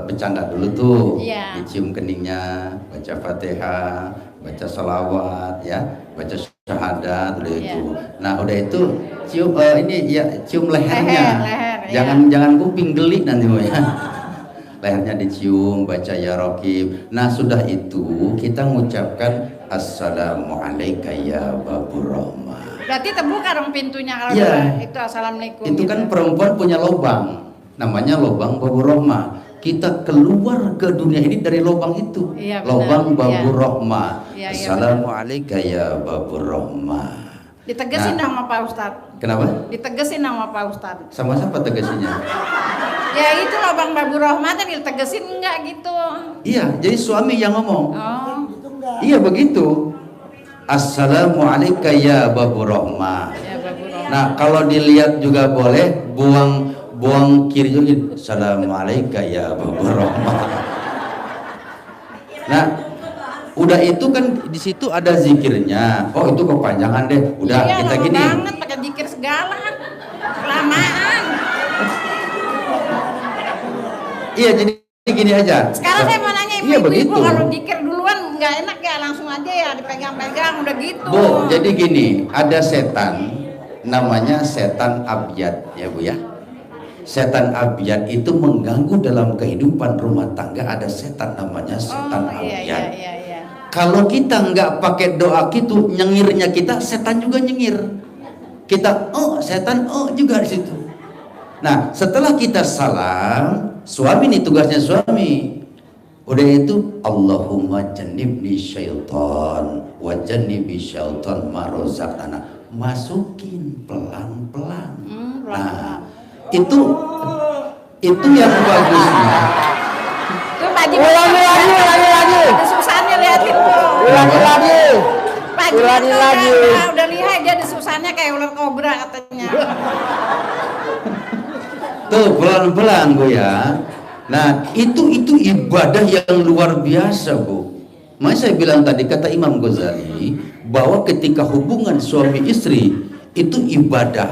bercanda dulu tuh, Iya. dicium keningnya, baca Fatihah, baca sholawat, ya, baca syahadat, udah Iya. itu. Nah udah itu cium ini ya cium lehernya, Leher, jangan kuping geli nanti Bu ya. Lehernya dicium, baca ya Raqib. Nah sudah itu kita mengucapkan Assalamualaikum ya Babur Rahmah. Berarti terbuka dong pintunya kalau Iya. itu assalamualaikum. Itu gitu. kan perempuan punya lobang, namanya lobang Babur Rahmah. Kita keluar ke dunia ini dari lobang itu, Iya, benar. lobang Babur Iya. Rahmah. Iya, iya, Assalamualaikum ya Babur Rahmah. Ditegesin Nah. sama Pak Ustadz. Kenapa? Ditegesin sama Pak Ustadz. Sama siapa tegasinya? Ya itu lubang Babu Rahmatan ditegesin enggak gitu. Iya, jadi suami yang ngomong. Oh. Iya begitu. Assalamualaikum ya Babur Rahmah. Ya Babu Rahmatan. Nah kalau dilihat juga boleh, buang kiri juga. Assalamualaikum ya Babur Rahmah. Nah udah itu kan di situ ada zikirnya. Oh itu kepanjangan deh. Udah Iya, kita lama gini. banget pakai zikir segala. Kelamaan. Iya jadi gini aja. Sekarang saya mau nanya Iya ibu-ibu begitu. kalau zikir duluan nggak enak ya langsung aja ya dipegang-pegang udah gitu. Bu, jadi gini, ada setan namanya setan abyad ya Bu ya. Setan abyad itu mengganggu dalam kehidupan rumah tangga. Ada setan namanya setan abyad. Iya. Kalau kita nggak pakai doa gitu, nyengirnya kita, setan juga nyengir. Kita setan juga di situ. Nah, setelah kita salam, suami nih tugasnya suami. Udah itu Allahumma jannibni syaitan wa jannibi syaitan ma razaqtana. Masukin pelan-pelan. Nah, itu yang bagusnya. Tuh Pak Haji. Ulangi lagi. Desusannya liatin tuh. Ulangi lagi. Pak Haji Ulangi tuh lagi. udah lihat dia desusannya kayak ular kobra katanya. Tuh pelan-pelan Bu ya. Nah itu ibadah yang luar biasa Bu. Makanya saya bilang tadi kata Imam Ghazali bahwa ketika hubungan suami istri itu ibadah.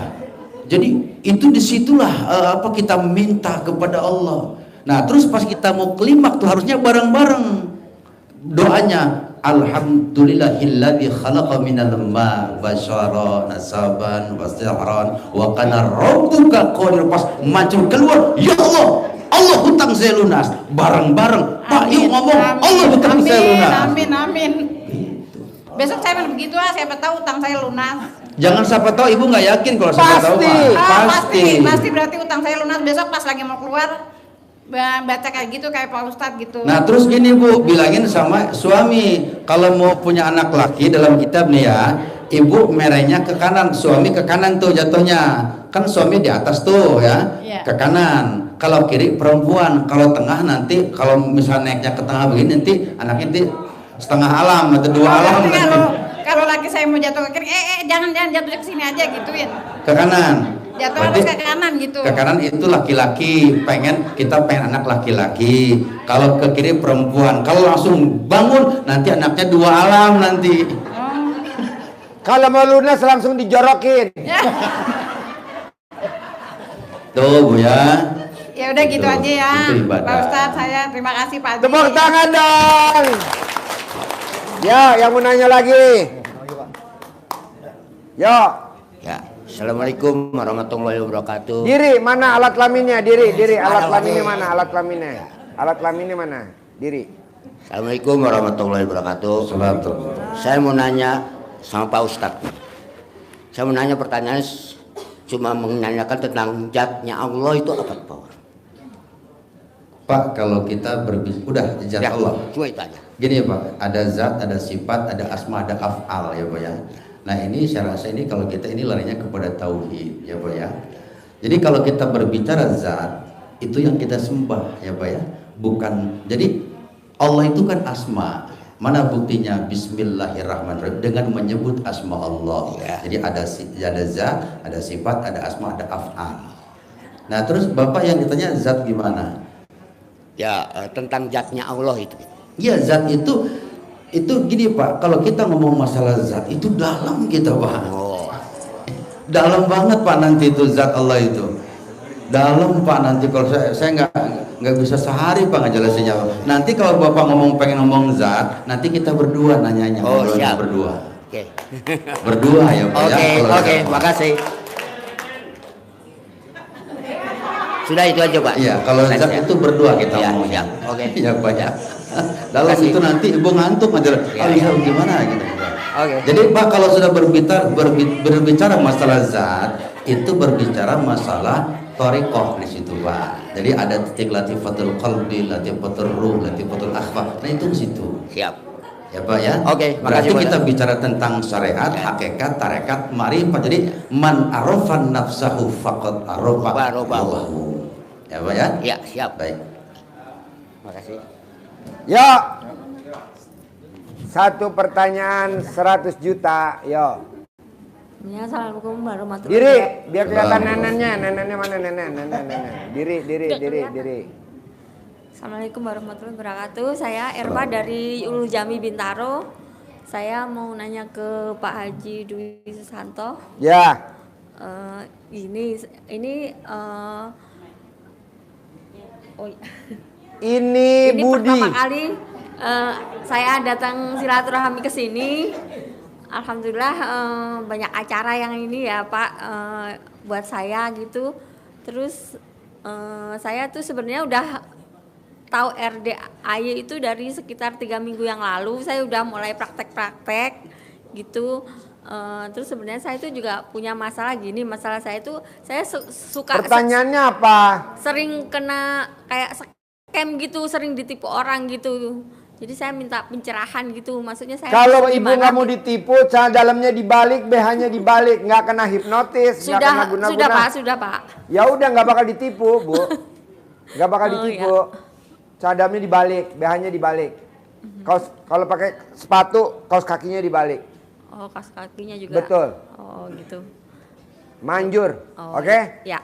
Jadi itu disitulah kita minta kepada Allah. Nah terus pas kita mau klimaks tuh harusnya bareng-bareng doanya. Alhamdulillahilladzi khalaqa minal ma basyara nasaban wasihran wa kana rabbuka qadir. Pas mancur keluar, ya Allah hutang saya lunas. Bareng-bareng Pak yuk ngomong, Allah hutang saya lunas. Amin. Besok saya begitu siapa tahu utang saya lunas. Jangan siapa tahu ibu nggak yakin kalau siapa tahu Pak. Pasti berarti utang saya lunas besok pas lagi mau keluar baca kayak gitu kayak Pak Ustadz gitu. Nah terus gini Bu, bilangin sama suami kalau mau punya anak laki dalam kitab nih ya, ibu merahnya ke kanan, suami ke kanan tuh jatuhnya. Kan suami di atas tuh ya, ke kanan. Kalau kiri perempuan, kalau tengah nanti kalau misalnya naiknya ke tengah begini nanti anaknya nanti setengah alam atau dua alam. Kalau laki saya mau jatuh ke kiri, jangan jatuh ke sini aja gituin. Ke kanan. Jatuh Berarti harus ke kanan gitu. Ke kanan itu laki-laki, kita pengen anak laki-laki. Kalau ke kiri perempuan. Kalau langsung bangun nanti anaknya dua alam nanti. Kalau mau lunas langsung dijorokin. Tuh Bu ya. Ya udah gitu aja ya. Itu ibadah. Pak Ustadz saya terima kasih Pak Haji. Tepuk tangan dong. Ya, yang mau nanya lagi. Yo. Ya, Assalamualaikum warahmatullahi wabarakatuh. Diri, mana alat kelaminnya? Diri, alat kelaminnya mana? Alat kelaminnya. Alat kelaminnya mana? Diri. Assalamualaikum warahmatullahi wabarakatuh. Saya mau nanya sama Pak Ustadz. Saya mau nanya pertanyaan cuma menanyakan tentang zatnya Allah itu apa Pak? Pak, kalau kita berbicara udah zat Ya, Allah. cuma itu aja. Gini ya Pak, ada zat, ada sifat, ada asma, ada af'al ya Pak ya. Nah ini saya rasa ini kalau kita ini larinya kepada tauhid ya Pak ya. Jadi kalau kita berbicara zat itu yang kita sembah ya Pak ya. Bukan, jadi Allah itu kan asma. Mana buktinya? Bismillahirrahmanirrahim, dengan menyebut asma Allah. Ya. Jadi ada zat, ada sifat, ada asma, ada af'al. Nah terus Bapak yang ditanya zat gimana? Ya, tentang zatnya Allah itu. Iya zat itu gini Pak, kalau kita ngomong masalah zat itu dalam kita Pak. Dalam banget Pak nanti itu zat Allah itu. Dalam Pak, nanti kalau saya nggak bisa sehari Pak ngejelasinnya. Nanti kalau Bapak pengen ngomong zat, nanti kita berdua nanyanya. Oh, siap. Berdua. Oke. Berdua ya Pak. Oke, makasih. Sudah itu aja Pak. Iya, kalau zat itu berdua kita ya, ngomongnya. Oke. Iya Pak ya. Dalam itu nanti Ibu ngantuk aja. Gimana gitu. Oke. Jadi Pak kalau sudah berbicara masalah zat, itu berbicara masalah thariqah di situ Pak. Jadi ada titik latifatul qalbi, latifatul ruh, latifatul akhfah. Nah itu di situ. Siap. Ya Pak ya. Oke, Berarti makasih, kita Pak. bicara tentang syariat, hakikat, tarekat, ma'rifat. Jadi man arafan nafsahu faqad arafahu. Ya Pak ya? Ya, siap. Baik. Makasih. Yo. Satu pertanyaan 100 juta. Yo. Ya, assalamualaikum warahmatullahi Diri, wabarakatuh. biar kelihatan neneknya. Neneknya mana nenek. Diri. Assalamualaikum warahmatullahi wabarakatuh. Saya Erma dari Ulu Jami Bintaro. Saya mau nanya ke Pak Haji Dwi Susanto. Ya. Ini Ini Budi. Pertama kali saya datang silaturahmi ke sini. Alhamdulillah banyak acara yang ini ya Pak buat saya gitu. Terus saya tuh sebenarnya udah tahu RDAY itu dari sekitar 3 minggu yang lalu. Saya udah mulai praktek gitu. Terus sebenarnya saya itu juga punya masalah gini. Masalah saya itu saya suka. Pertanyaannya apa? Sering kena kayak scam gitu, sering ditipu orang gitu. Jadi saya minta pencerahan gitu. Maksudnya saya kalau ibu nggak mau ditipu, dalamnya dibalik, BH-nya dibalik, nggak kena hipnotis, nggak kena guna-guna. Sudah Pak. Ya udah nggak bakal ditipu Bu, nggak bakal ditipu. Ya. Cadamnya dibalik, BH-nya dibalik. Kalau pakai sepatu, kaos kakinya dibalik. Oh, kaos kakinya juga. Betul. Oh gitu. Manjur, oke? Ya.